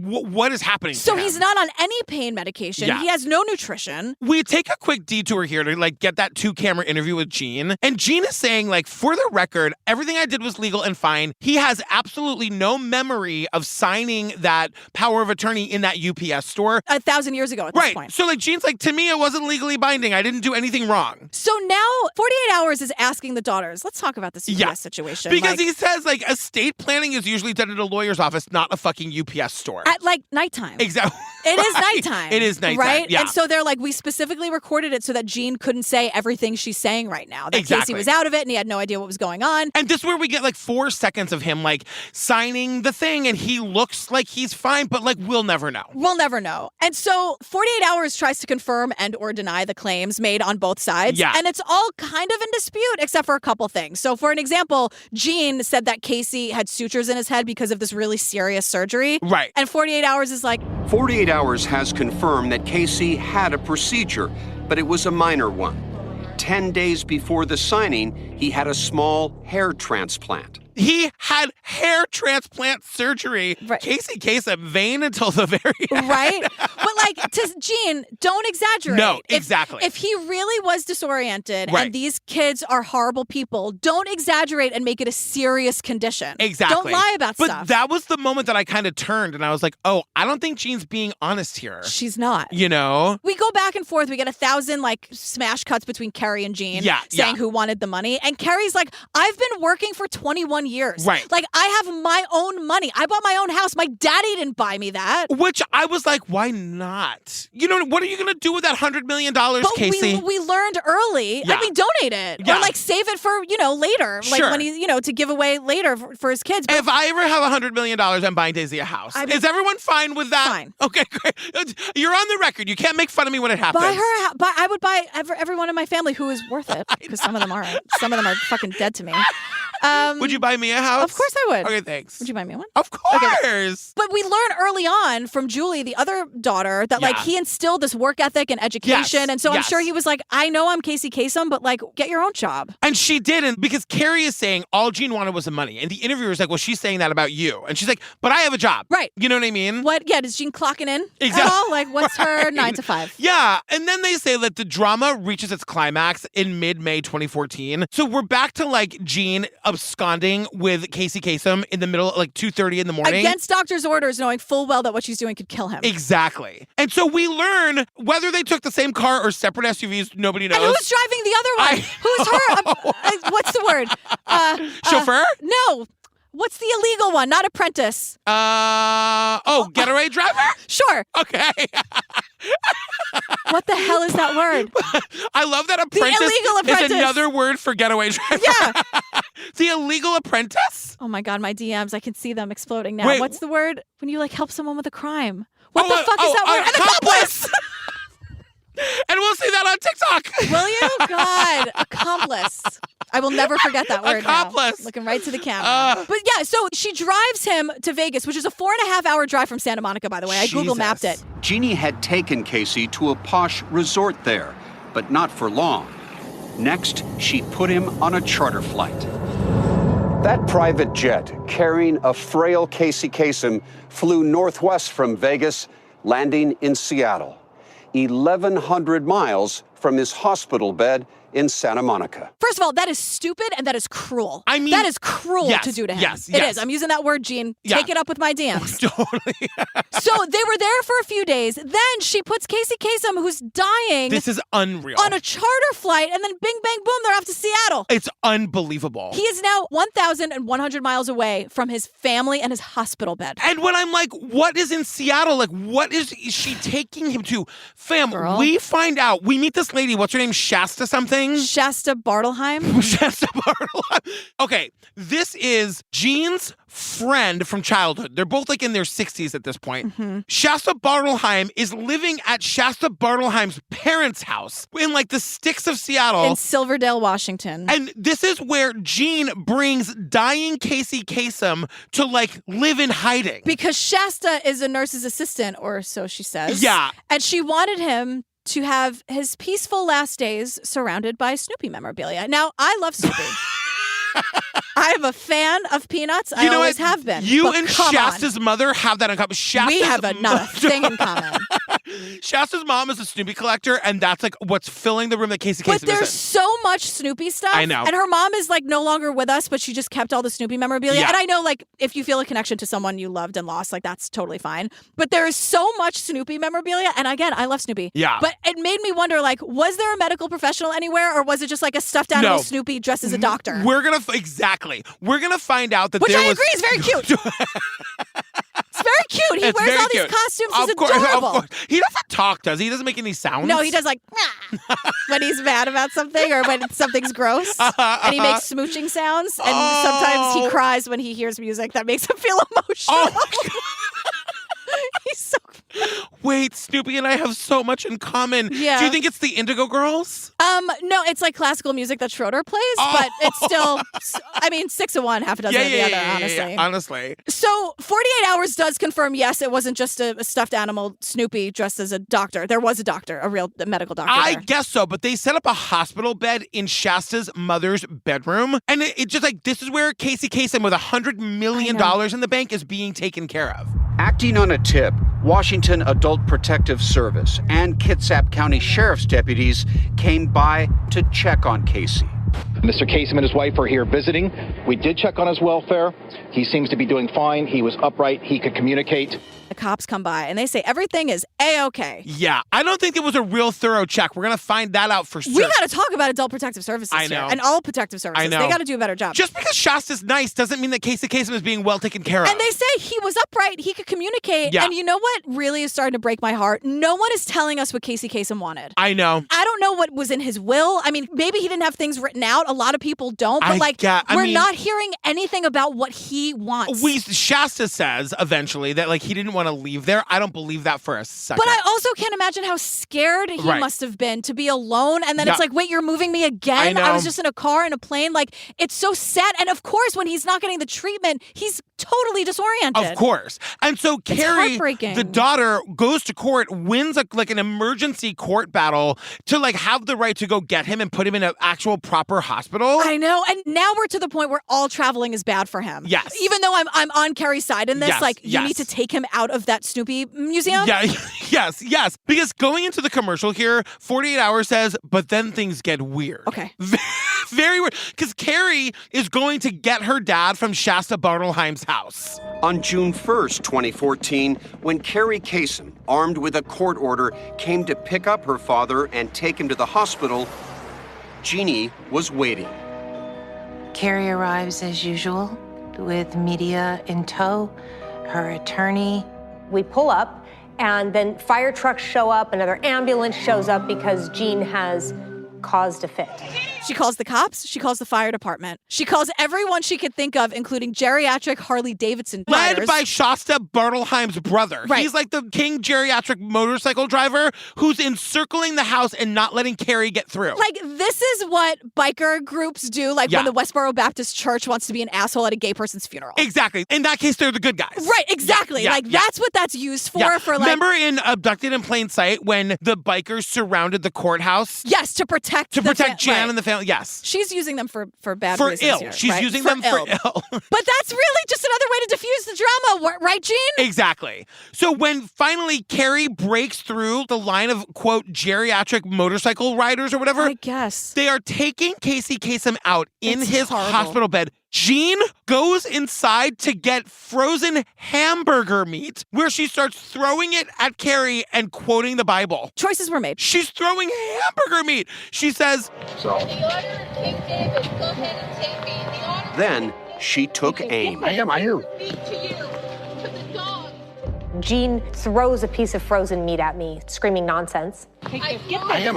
happening So to him? he's not on any pain medication. Yeah. He has no nutrition. We take a quick detour here to get that 2-camera interview with Jean. And Jean is saying for the record, everything I did was legal and fine. He has absolutely no memory of signing that power of attorney in that UPS store 1,000 years ago at this point. So Jean's to me, it wasn't legally binding. I didn't do anything wrong. So now 48 Hours is asking the daughters, let's talk about this UPS situation. Because he says estate planning is usually done in a lawyer's office, not a fucking UPS store. At nighttime. Exactly. It is nighttime. It is nighttime. Right? Yeah. And so they're we specifically recorded it so that Jean couldn't say everything she's saying right now. That Exactly. Casey was out of it and he had no idea what was going on. And this is where we get 4 seconds of him signing the thing and he looks like he's fine, but we'll never know. We'll never know. And so 48 Hours tries to confirm and or deny the claims made on both sides. Yeah. And it's all kind of in dispute except for a couple things. So for an example, Jean said that Casey had sutures in his head because of this really serious surgery. Right. And 48 Hours is 48 Hours has confirmed that Casey had a procedure, but it was a minor one. 10 days before the signing, he had a small hair transplant. He had hair transplant surgery. Right. Casey Kasem, vain until the very end. Right? But like, Gene, don't exaggerate. No, exactly. If he really was disoriented Right. and these kids are horrible people, don't exaggerate and make it a serious condition. Exactly. Don't lie about but stuff. But that was the moment that I kind of turned and I was like, oh, I don't think Jean's being honest here. She's not. You know? We go back and forth. We get 1,000 like smash cuts between Carrie and Jean saying who wanted the money. And Carrie's like, I've been working for 21 years. Right. Like, I have my own money. I bought my own house. My daddy didn't buy me that. Which I was like, why not? You know, what are you going to do with that $100 million, but Casey? We learned early. Yeah. I mean, donate it. Yeah. Or like save it for, later. Like Sure. when he, to give away later for his kids. But if I ever have $100 million, I'm buying Daisy a house. Is everyone fine with that? Fine. Okay, great. You're on the record. You can't make fun of me when it happens. I would buy everyone in my family who is worth it. Because some of them aren't. Some of them are fucking dead to me. Would you buy me a house? Of course I would. Okay, thanks. Would you buy me one? Of course. Okay. But we learn early on from Julie, the other daughter, that like he instilled this work ethic and education. Yes. And so I'm sure he was like, I know I'm Casey Kasem, but like, get your own job. And she didn't, because Carrie is saying all Jean wanted was the money. And the interviewer's like, well, she's saying that about you. And she's like, but I have a job. Right. You know what I mean? Does Jean clocking in Exactly. at all? Like, what's her 9 to 5? Yeah. And then they say that the drama reaches its climax in mid-May 2014. So we're back to like Jean absconding with Casey Kasem in the middle at like 2:30 in the morning. Against doctor's orders, knowing full well that what she's doing could kill him. Exactly. And so we learn whether they took the same car or separate SUVs, nobody knows. And who's driving the other one? Who's her? What's the word? Chauffeur? No. What's the illegal one? Not apprentice. Getaway driver? Sure. Okay. What the hell is that word? I love that apprentice, the illegal apprentice is another word for getaway driver. Yeah. The illegal apprentice? Oh my God, my DMs, I can see them exploding now. Wait. What's the word when you like help someone with a crime? What the fuck is that word? An accomplice! And we'll see that on TikTok. Will you? God, accomplice. I will never forget that word. Accomplice. Now. Looking right to the camera. But yeah, so she drives him to Vegas, which is a 4.5-hour drive from Santa Monica, by the way. I Google mapped it. Jeannie had taken Casey to a posh resort there, but not for long. Next, she put him on a charter flight. That private jet carrying a frail Casey Kasem flew northwest from Vegas, landing in Seattle, 1,100 miles from his hospital bed in Santa Monica. First of all, that is stupid and that is cruel. I mean, that is cruel yes, to do to him. yes, It yes. is. I'm using that word, Jean. Yeah. Take it up with my DMs. Totally. So they were there for a few days. Then she puts Casey Kasem, who's dying, This is unreal. on a charter flight, and then bing, bang, boom, they're off to Seattle. It's unbelievable. He is now 1,100 miles away from his family and his hospital bed. And when I'm like, what is in Seattle? Like, what is she taking him to? Fam, Girl. we find out. We meet this lady. What's her name? Shasta something? Shasta Bartleheim? Shasta Bartleheim. Okay, this is Jean's friend from childhood. They're both like in their 60s at this point. Mm-hmm. Shasta Bartleheim is living at Shasta Bartleheim's parents' house in like the sticks of Seattle. In Silverdale, Washington. And this is where Jean brings dying Casey Kasem to like live in hiding. Because Shasta is a nurse's assistant, or so she says. Yeah. And she wanted him to have his peaceful last days surrounded by Snoopy memorabilia. Now, I love Snoopy. I'm a fan of Peanuts. I always have been. You but and come Shasta's mother have that in common. We have not a thing in common. Shasta's mom is a Snoopy collector, and that's like what's filling the room that Casey Kasem But is in. there's so much Snoopy stuff. I know. And her mom is like no longer with us, but she just kept all the Snoopy memorabilia. Yeah. And I know like if you feel a connection to someone you loved and lost, like that's totally fine. But there is so much Snoopy memorabilia. And again, I love Snoopy. Yeah. But it made me wonder, like, was there a medical professional anywhere, or was it just like a stuffed animal Snoopy dressed as a doctor? We're gonna find out that Which there I was. agree is very cute. It's very cute. He It's wears very all these cute. costumes. Of He's course, adorable. Of course. He doesn't talk, does he? He doesn't make any sounds. No, he does like when he's mad about something or when something's gross, and he makes smooching sounds. And sometimes he cries when he hears music that makes him feel emotional. Oh my God. He's so. Wait, Snoopy and I have so much in common. Yeah. Do you think it's the Indigo Girls? No, it's like classical music that Schroeder plays, but it's still, 6 of one, half a dozen of the other, honestly. Honestly. So 48 Hours does confirm, yes, it wasn't just a stuffed animal, Snoopy, dressed as a doctor. There was a doctor, a real medical doctor I there. guess so, but they set up a hospital bed in Shasta's mother's bedroom. And it just like, this is where Casey Kasem with $100 million in the bank is being taken care of. Acting on a tip, Washington Adult Protective Service and Kitsap County Sheriff's deputies came by to check on Casey. Mr. Kasem and his wife are here visiting. We did check on his welfare. He seems to be doing fine. He was upright. He could communicate. The cops come by and they say everything is A-okay. Yeah, I don't think it was a real thorough check. We're going to find that out for sure. We got to talk about Adult Protective Services I know. here, and all protective services. I know. They got to do a better job. Just because Shasta's nice doesn't mean that Casey Kasem is being well taken care of. And they say he was upright, he could communicate. Yeah. And you know what really is starting to break my heart? No one is telling us what Casey Kasem wanted. I know. I don't know what was in his will. I mean, maybe he didn't have things written out. A lot of people don't. But we're not hearing anything about what he wants. Shasta says eventually that like he didn't want to leave there. I don't believe that for a second. But I also can't imagine how scared he must have been to be alone. And then it's like, wait, you're moving me again? I was just in a car in a plane. Like, it's so sad. And of course, when he's not getting the treatment, he's totally disoriented. Of course. And so Carrie, the daughter, goes to court, wins an emergency court battle to like have the right to go get him and put him in an actual proper hospital. I know. And now we're to the point where all traveling is bad for him. Yes. Even though I'm on Carrie's side in this, you need to take him out of that Snoopy museum. Yeah, yes. Because going into the commercial here, 48 Hours says, but then things get weird. Okay. Very weird. Because Carrie is going to get her dad from Shasta Bartelheim's house. On June 1st, 2014, when Carrie Kasem, armed with a court order, came to pick up her father and take him to the hospital, Jeannie was waiting. Carrie arrives as usual with media in tow, her attorney. We pull up, and then fire trucks show up, another ambulance shows up because Jean has caused a fit. She calls the cops. She calls the fire department. She calls everyone she could think of, including geriatric Harley-Davidson Led riders. by Shasta Bartelheim's brother. Right. He's like the king geriatric motorcycle driver who's encircling the house and not letting Carrie get through. Like, this is what biker groups do, like when the Westboro Baptist Church wants to be an asshole at a gay person's funeral. Exactly. In that case, they're the good guys. Right, exactly. That's what that's used for. Remember in Abducted in Plain Sight when the bikers surrounded the courthouse? Yes, to protect Jan and the family. Yes. She's using them for bad for reasons ill. here, She's right? using them for ill. But that's really just another way to diffuse the drama, right, Jean? Exactly. So when finally Carrie breaks through the line of, quote, geriatric motorcycle riders or whatever, I guess they are taking Casey Kasem out in his hospital bed. Jean goes inside to get frozen hamburger meat, where she starts throwing it at Carrie and quoting the Bible. Choices were made. She's throwing hamburger meat. She says, Then she took aim. I am. Jean throws a piece of frozen meat at me, screaming nonsense. I am.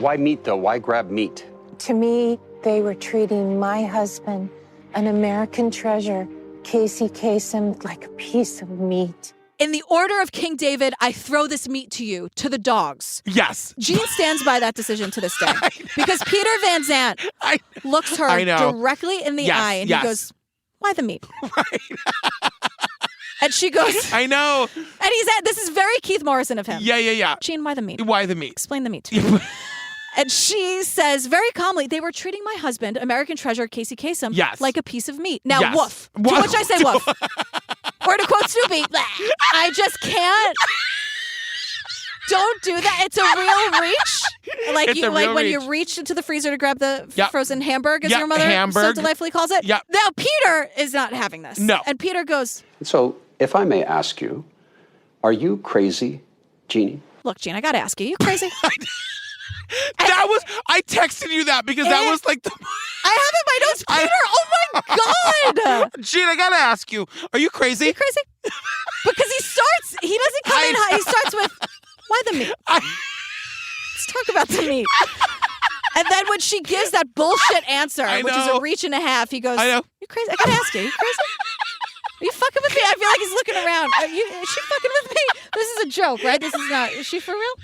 Why meat, though? Why grab meat? To me, they were treating my husband, an American treasure, Casey Kasem, like a piece of meat. In the order of King David, I throw this meat to you, to the dogs. Yes. Jean stands by that decision to this day. Because Peter Van Zandt looks her directly in the eye and he goes, why the meat? Right. And she goes, I know. And this is very Keith Morrison of him. Yeah. Jean, why the meat? Why the meat? Explain the meat to me. And she says very calmly, they were treating my husband, American treasure Casey Kasem, like a piece of meat. Now, woof. To which I say woof. Or to quote Snoopy, I just can't. Don't do that. It's a real reach. Like when you reach into the freezer to grab the frozen hamburger, as your mother so delightfully calls it. Yep. Now, Peter is not having this. No. And Peter goes, So, if I may ask you, are you crazy, Jeannie? look, Jean, I got to ask you, crazy? I texted you that because that was like the... I have it in my notes, Peter. Oh my God. Gene, I gotta ask you, are you crazy? Are you crazy? Because he doesn't come in high. He starts with, why the meat? Let's talk about the meat. And then when she gives that bullshit answer, which is a reach and a half, he goes, you crazy? I gotta ask you, you crazy? Are you fucking with me? I feel like he's looking around. Is she fucking with me? This is a joke, right? This is not. Is she for real?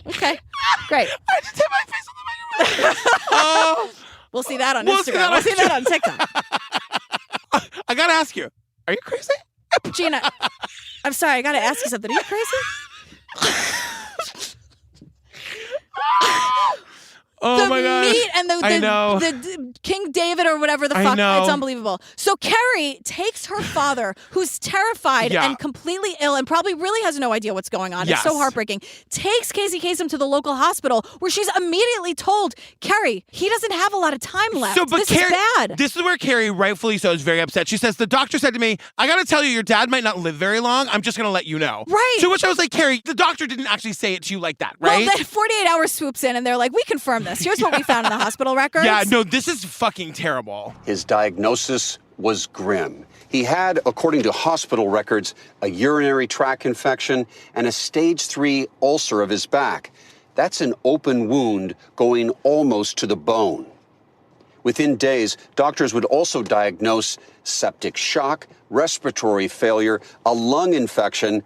Okay, great. I just hit my face on the microphone. Oh. We'll see that on Instagram. We'll see that on TikTok. I gotta ask you, are you crazy? Gina, I'm sorry, I gotta ask you something. Are you crazy? Oh my God. Meat and I know. the King David or whatever the fuck. It's unbelievable. So Carrie takes her father, who's terrified and completely ill and probably really has no idea what's going on. Yes. It's so heartbreaking. Takes Casey Kasem to the local hospital where she's immediately told, Carrie, he doesn't have a lot of time left. This is bad. This is where Carrie, rightfully so, is very upset. She says, the doctor said to me, I gotta tell you, your dad might not live very long. I'm just gonna let you know. Right. To which I was like, Carrie, the doctor didn't actually say it to you like that, right? Well, then 48 Hours swoops in and they're like, we confirm this. Here's what we found in the hospital records. Yeah, no, this is fucking terrible. His diagnosis was grim. He had, according to hospital records, a urinary tract infection and a stage 3 ulcer of his back. That's an open wound going almost to the bone. Within days, doctors would also diagnose septic shock, respiratory failure, a lung infection,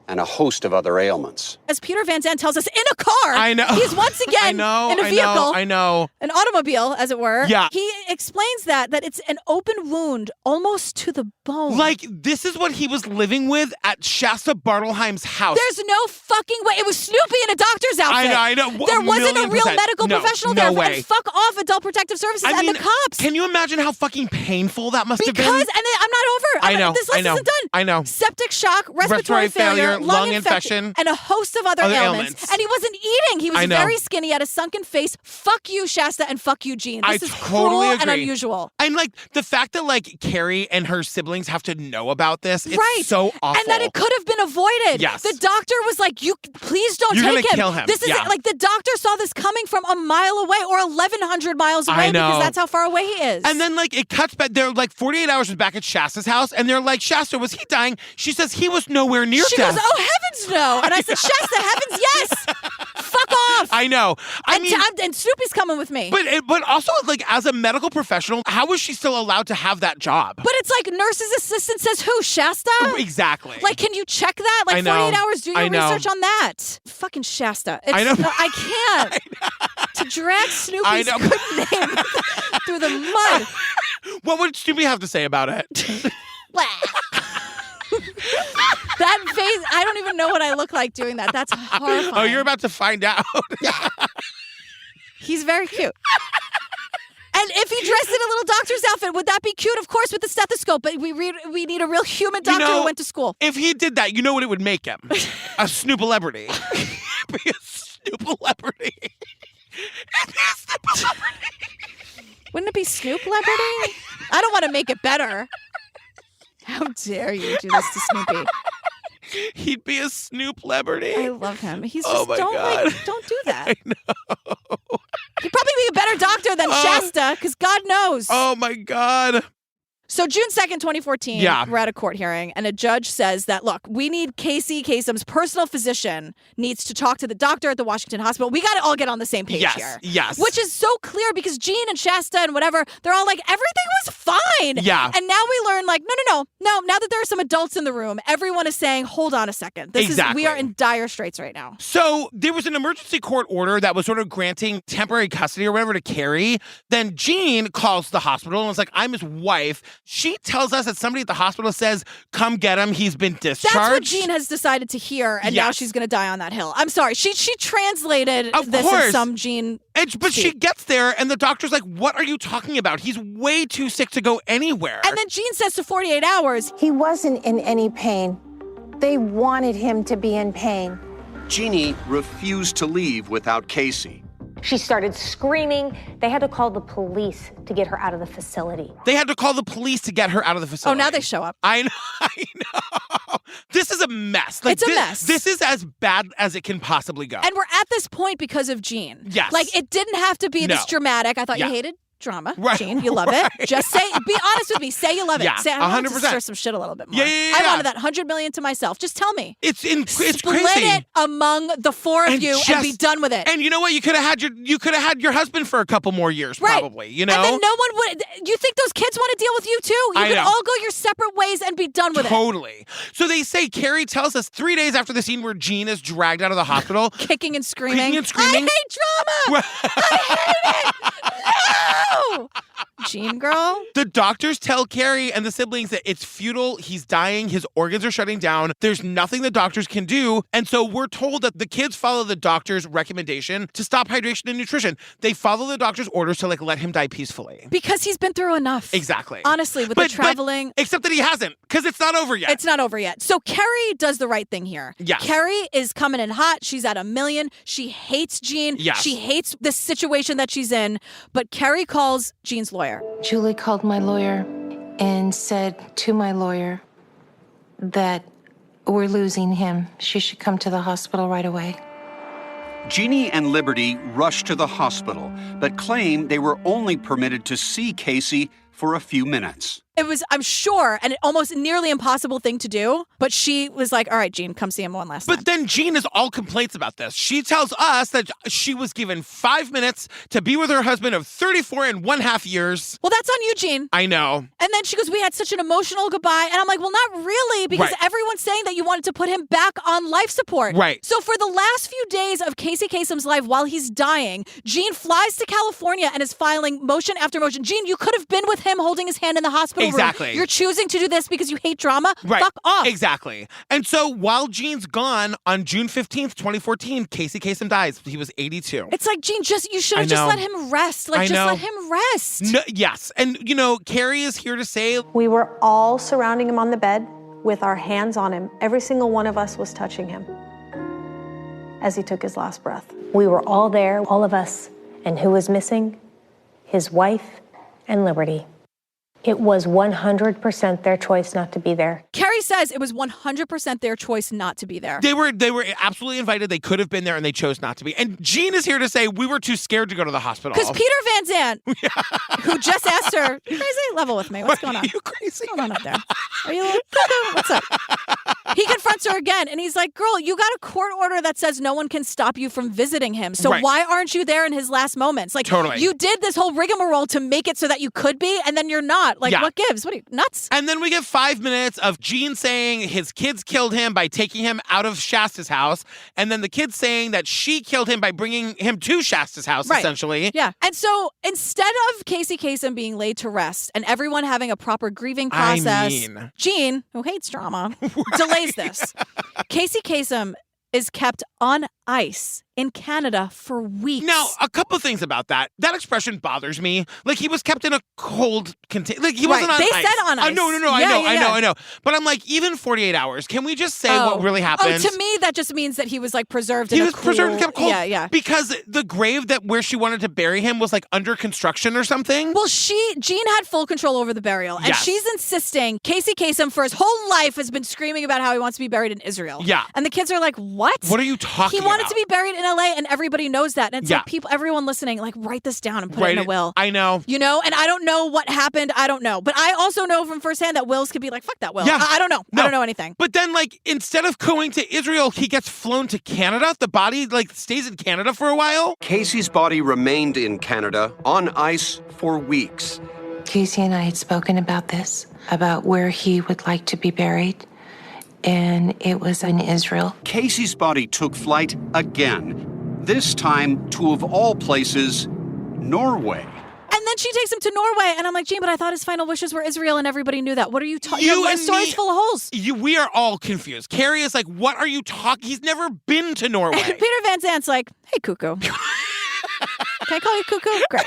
and a host of other ailments. As Peter Van Zandt tells us, in a car. I know. He's once again in a vehicle. I know. An automobile, as it were. Yeah. He explains that it's an open wound almost to the bone. Like, this is what he was living with at Shasta Bartleheim's house. There's no fucking way. It was Snoopy in a doctor's outfit. I know. There wasn't a real medical professional there. No way. And fuck off Adult Protective Services and the cops. Can you imagine how fucking painful that must have been? Because, and I'm not over. I know. This list isn't done. I know. Septic shock, respiratory failure, lung infection, and a host of other ailments. And he wasn't eating. He was very skinny, had a sunken face. Fuck you, Shasta, and fuck you, Gene. This is cruel and unusual. And like the fact that like Carrie and her siblings have to know about this, it's right. so awful. And that it could have been avoided. Yes. The doctor was like, "You please don't You're take gonna him. kill him." This is like the doctor saw this coming from a mile away or 1,100 miles away because that's how far away he is. And then like it cuts back. They're like 48 hours was back at Shasta's house, and they're like, Shasta, was he dying? She says he was nowhere near she death. Goes, oh heavens no! And I said, Shasta, heavens yes! Fuck off! I know. And Snoopy's coming with me. But also like as a medical professional, how was she still allowed to have that job? But it's like nurse's assistant says who? Shasta? Exactly. Like, can you check that? Like 48 hours, do your research on that. Fucking Shasta. I know. I can't. To drag Snoopy's good name through the mud. What would Snoopy have to say about it? That face, I don't even know what I look like doing that. That's horrifying. Oh, you're about to find out. He's very cute. And if he dressed in a little doctor's outfit, would that be cute? Of course, with the stethoscope. But we need a real human doctor who went to school. If he did that, you know what it would make him? A Snoop-celebrity. Be a Snoop-celebrity. Wouldn't it be Snoop-lebrity? I don't want to make it better. How dare you do this to Snoopy? He'd be a Snoop-lebrity. I love him. He's oh just my don't God. Don't do that. I know. He'd probably be a better doctor than Shasta, because God knows. Oh my God. So June 2nd, 2014, we're at a court hearing, and a judge says that, look, we need Casey Kasem's personal physician needs to talk to the doctor at the Washington hospital. We got to all get on the same page here. Yes. Which is so clear because Gene and Shasta and whatever, they're all like, everything was fine. Yeah. And now we learn like, no. Now that there are some adults in the room, everyone is saying, hold on a second. We are in dire straits right now. So there was an emergency court order that was sort of granting temporary custody or whatever to Carrie. Then Gene calls the hospital and was like, I'm his wife. She tells us that somebody at the hospital says, come get him. He's been discharged. That's what Gene has decided to hear, and now she's going to die on that hill. I'm sorry. She translated this in some Gene. But she gets there, and the doctor's like, what are you talking about? He's way too sick to go anywhere. And then Gene says to 48 Hours, he wasn't in any pain. They wanted him to be in pain. Jeannie refused to leave without Casey. She started screaming. They had to call the police to get her out of the facility. They had to call the police to get her out of the facility. Oh, now they show up. I know. This is a mess. It's a mess. This is as bad as it can possibly go. And we're at this point because of Gene. Yes. Like, it didn't have to be this dramatic. I thought you hated drama, Right. Gene. You love it. Just say, be honest with me. Say you love it. Yeah, Say, I want to 100%. stir some shit a little bit more. Yeah. I wanted that 100 million to myself. Just tell me. It's Split crazy. it among the four of you and be done with it. And you know what? You could have had your husband for a couple more years, probably. You know. And then no one would. You think those kids want to deal with you too? You I could know. all go your separate ways and be done with it. Totally. So they say Carrie tells us 3 days after the scene where Gene is dragged out of the hospital, kicking and screaming. I hate drama. I hate it. No. Gene girl. The doctors tell Carrie and the siblings that it's futile. He's dying. His organs are shutting down. There's nothing the doctors can do. And so we're told that the kids follow the doctor's recommendation to stop hydration and nutrition. They follow the doctor's orders to let him die peacefully. Because he's been through enough. Exactly. Honestly, with the traveling. Except that he hasn't, because it's not over yet. It's not over yet. So Carrie does the right thing here. Yes. Carrie is coming in hot. She's at 1 million. She hates Gene. Yes. She hates the situation that she's in. But Carrie calls Gene's lawyer. Julie called my lawyer and said to my lawyer that we're losing him. She should come to the hospital right away. Jeannie and Liberty rushed to the hospital, but claim they were only permitted to see Casey for a few minutes. It was, I'm sure, an almost nearly impossible thing to do. But she was like, all right, Gene, come see him one last time. But then Jean is all complaints about this. She tells us that she was given 5 minutes to be with her husband of 34.5 years. Well, that's on you, Gene. I know. And then she goes, we had such an emotional goodbye. And I'm like, well, not really, because everyone's saying that you wanted to put him back on life support. Right. So for the last few days of Casey Kasem's life while he's dying, Gene flies to California and is filing motion after motion. Gene, you could have been with him holding his hand in the hospital room. Exactly. You're choosing to do this because you hate drama? Right. Fuck off. Exactly. And so while Gene's gone on June 15th, 2014, Casey Kasem dies. He was 82. It's like, Gene, you should have just let him rest. Let him rest. No, yes. And, Carrie is here to say... We were all surrounding him on the bed with our hands on him. Every single one of us was touching him as he took his last breath. We were all there, all of us. And who was missing? His wife and Liberty. It was 100% their choice not to be there. Carrie says it was 100% their choice not to be there. They were absolutely invited. They could have been there, and they chose not to be. And Jean is here to say we were too scared to go to the hospital. Because Peter Van Zandt, who just asked her, you crazy? Level with me. What's going on? Are you crazy? What's going on up there? Are you a little cuckoo? What's up? He confronts her again, and he's like, girl, you got a court order that says no one can stop you from visiting him. So why aren't you there in his last moments? Like, you did this whole rigmarole to make it so that you could be, and then you're not. Like, what gives? What are you, nuts? And then we get 5 minutes of Gene saying his kids killed him by taking him out of Shasta's house, and then the kids saying that she killed him by bringing him to Shasta's house, essentially. Yeah. And so instead of Casey Kasem being laid to rest and everyone having a proper grieving process, Gene, who hates drama, delays this. Casey Kasem is kept on ice in Canada for weeks. Now, a couple of things about that. That expression bothers me. Like, he was kept in a cold container. Like, he wasn't on They ice. said on ice. No, I know. But I'm like, even 48 hours, can we just say what really happened? Oh, to me, that just means that he was, like, preserved He was preserved and kept cold. Yeah. Because the grave where she wanted to bury him was, like, under construction or something. Well, Jean had full control over the burial. And she's insisting Casey Kasem, for his whole life, has been screaming about how he wants to be buried in Israel. Yeah. And the kids are like, what? What are you talking about? He wanted to be buried in LA, and everybody knows that. And it's like, everyone listening, like, write this down and put it in a will. I know. And I don't know what happened. I don't know. But I also know from firsthand that wills could be like, fuck that will. Yeah. I don't know. No. I don't know anything. But then, like, instead of going to Israel, he gets flown to Canada. The body, like, stays in Canada for a while. Casey's body remained in Canada on ice for weeks. Casey and I had spoken about this, about where he would like to be buried, and it was in Israel. Casey's body took flight again, this time to, of all places, Norway. And then she takes him to Norway, and I'm like, Gene, but I thought his final wishes were Israel, and everybody knew that. What are you talking about? Your story's full of holes. We are all confused. Carrie is like, what are you talking? He's never been to Norway. And Peter Van Zandt's like, hey, cuckoo. Can I call you cuckoo? Great.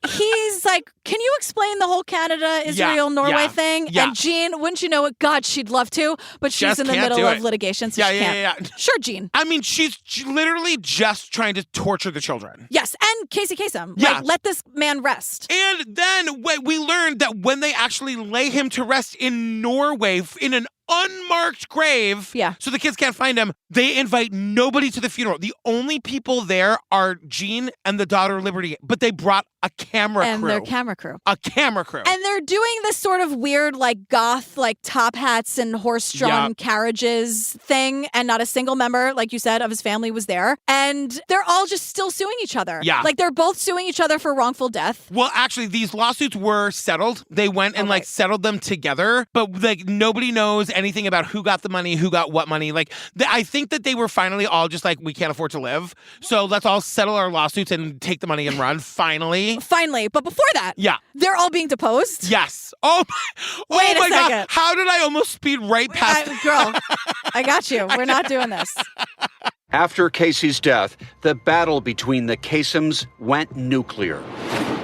He's like, can you explain the whole Canada, Israel, Norway thing? Yeah. And Jean, wouldn't you know it? God, she'd love to, but she's Just in the can't middle do of it. litigation, so she can't. Yeah. Sure, Jean. I mean, she's literally just trying to torture the children. Yes, and Casey Kasem. Yeah. Like, let this man rest. And then we learned that when they actually lay him to rest in Norway in an unmarked grave, so the kids can't find him, they invite nobody to the funeral. The only people there are Jean and the daughter Liberty, but they brought A camera and crew. their camera crew. A camera crew. And they're doing this sort of weird, like, goth, like, top hats and horse-drawn carriages thing, and not a single member, like you said, of his family was there. And they're all just still suing each other. Yeah. Like, they're both suing each other for wrongful death. Well, actually, these lawsuits were settled. They went and, like, settled them together, but, like, nobody knows anything about who got the money, who got what money. Like, I think that they were finally all just like, we can't afford to live, so let's all settle our lawsuits and take the money and run, finally. Finally. But before that, they're all being deposed? Yes. Oh my, Wait a second. God. How did I almost speed right past girl, I got you. We're not doing this. After Casey's death, the battle between the Kasems went nuclear.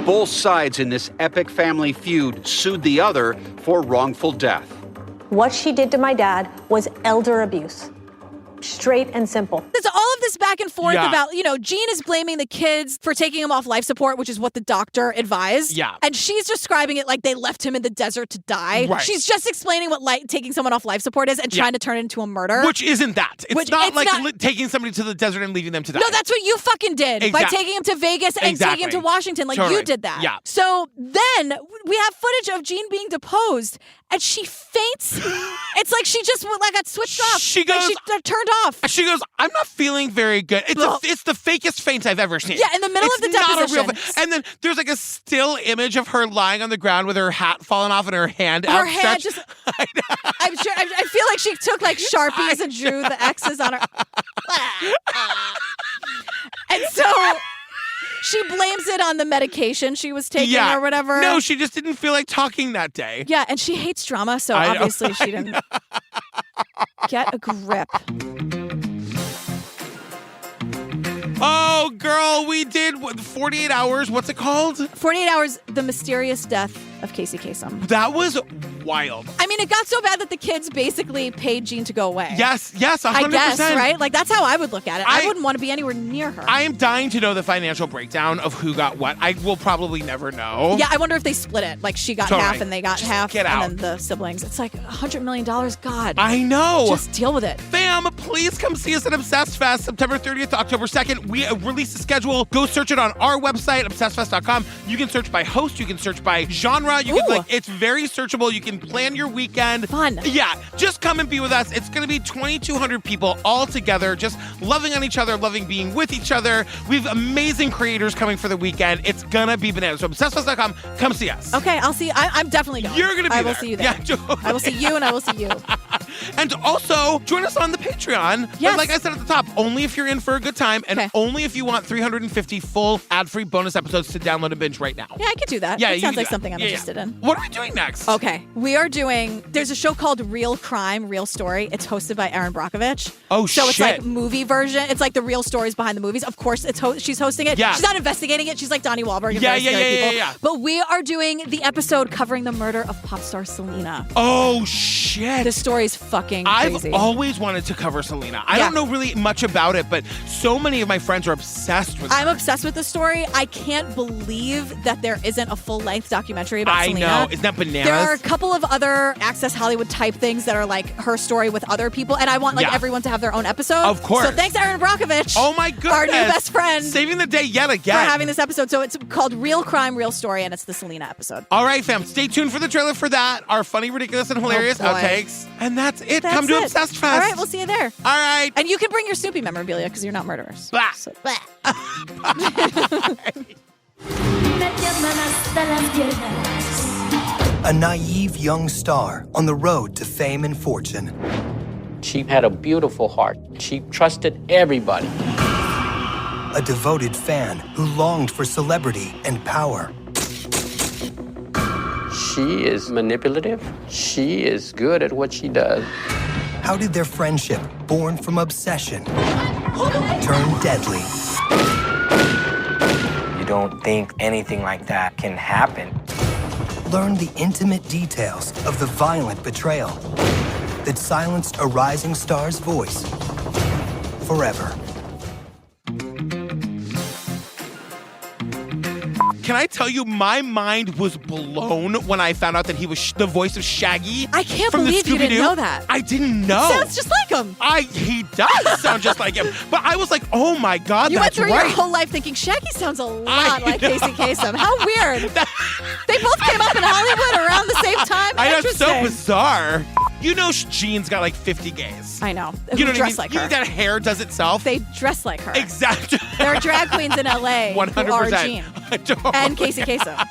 Both sides in this epic family feud sued the other for wrongful death. What she did to my dad was elder abuse. Straight and simple. There's all of this back and forth about, Jean is blaming the kids for taking him off life support, which is what the doctor advised. Yeah. And she's describing it like they left him in the desert to die. Right. She's just explaining what taking someone off life support is and trying to turn it into a murder. Which isn't that. It's not taking somebody to the desert and leaving them to die. No, that's what you fucking did by taking him to Vegas and taking him to Washington. Like, you did that. Yeah. So then we have footage of Jean being deposed and she faints. It's like she just got switched off. She goes, she turned off. She goes, I'm not feeling very good. It's the fakest faint I've ever seen. Yeah, in the middle of the deposition. Not a real and then there's like a still image of her lying on the ground with her hat falling off and her hand outstretched. Her hand just, I'm sure, I feel like she took like Sharpies and drew the X's on her. And so she blames it on the medication she was taking or whatever. No, she just didn't feel like talking that day. Yeah, and she hates drama, so obviously she didn't get a grip. Oh, girl, we did 48 hours. What's it called? 48 Hours, The Mysterious Death of Casey Kasem. That was wild. I mean, it got so bad that the kids basically paid Jean to go away. Yes, 100%. I guess, right? Like, that's how I would look at it. I wouldn't want to be anywhere near her. I am dying to know the financial breakdown of who got what. I will probably never know. Yeah, I wonder if they split it. Like, she got half and they got half. And then the siblings. It's like $100 million. God. I know. Just deal with it. Fam, please come see us at Obsessed Fest, September 30th to October 2nd. We release the schedule. Go search it on our website, obsessedfest.com. You can search by host. You can search by genre. You can, it's very searchable. You can plan your weekend. Fun. Yeah, just come and be with us. It's going to be 2,200 people all together, just loving on each other, loving being with each other. We have amazing creators coming for the weekend. It's going to be bananas. So obsessedfest.com, come see us. Okay, I'll see. I'm definitely going. You're going to be there. I will see you there. Yeah, I will see you and I will see you. And also, join us on the Patreon. Yes. But like I said at the top, only if you're in for a good time and only if you want 350 full ad-free bonus episodes to download and binge right now. Yeah, I could do that. Yeah, it sounds like something I'm interested in. What are we doing next? Okay, we are doing, there's a show called Real Crime, Real Story. It's hosted by Erin Brockovich. Oh, so it's like movie version. It's like the real stories behind the movies. Of course, she's hosting it. Yeah. She's not investigating it. She's like Donnie Wahlberg and very scary people. Yeah. But we are doing the episode covering the murder of pop star Selena. Oh, shit. The story's fucking crazy. I've always wanted to cover Selena. I don't know really much about it, but so many of my friends are obsessed with her. I'm obsessed with the story. I can't believe that there isn't a full-length documentary about Selena. I know. Isn't that bananas? There are a couple of other Access Hollywood type things that are like her story with other people, and I want everyone to have their own episode. Of course. So thanks, Erin Brockovich. Oh my goodness. Our new best friend. Saving the day yet again. For having this episode. So it's called Real Crime, Real Story, and it's the Selena episode. All right, fam. Stay tuned for the trailer for that. Our funny, ridiculous, and hilarious outtakes. And that's it. Come to Obsessed Fest. All right, we'll see you there. All right. And you can bring your Snoopy memorabilia because you're not murderers. Blah. So, A naive young star on the road to fame and fortune. She had a beautiful heart. She trusted everybody. A devoted fan who longed for celebrity and power. She is manipulative. She is good at what she does. How did their friendship, born from obsession, turn deadly? You don't think anything like that can happen. Learn the intimate details of the violent betrayal that silenced a rising star's voice forever. Can I tell you, my mind was blown when I found out that he was the voice of Shaggy. I can't from believe the you didn't Scooby-Doo. know that. I didn't know. Sounds just like him. He does sound just like him. But I was like, oh my God, You went that's through right. your whole life thinking Shaggy sounds a lot like Casey Kasem. How weird. They both came up in Hollywood around the same time. I know, it's so Interesting. bizarre. You know Jean's got like 50 gays. I know. You know Who dress what I like mean? her. That hair does itself. They dress like her. Exactly. There are drag queens in LA 100%. who are Jean and Casey Kasem.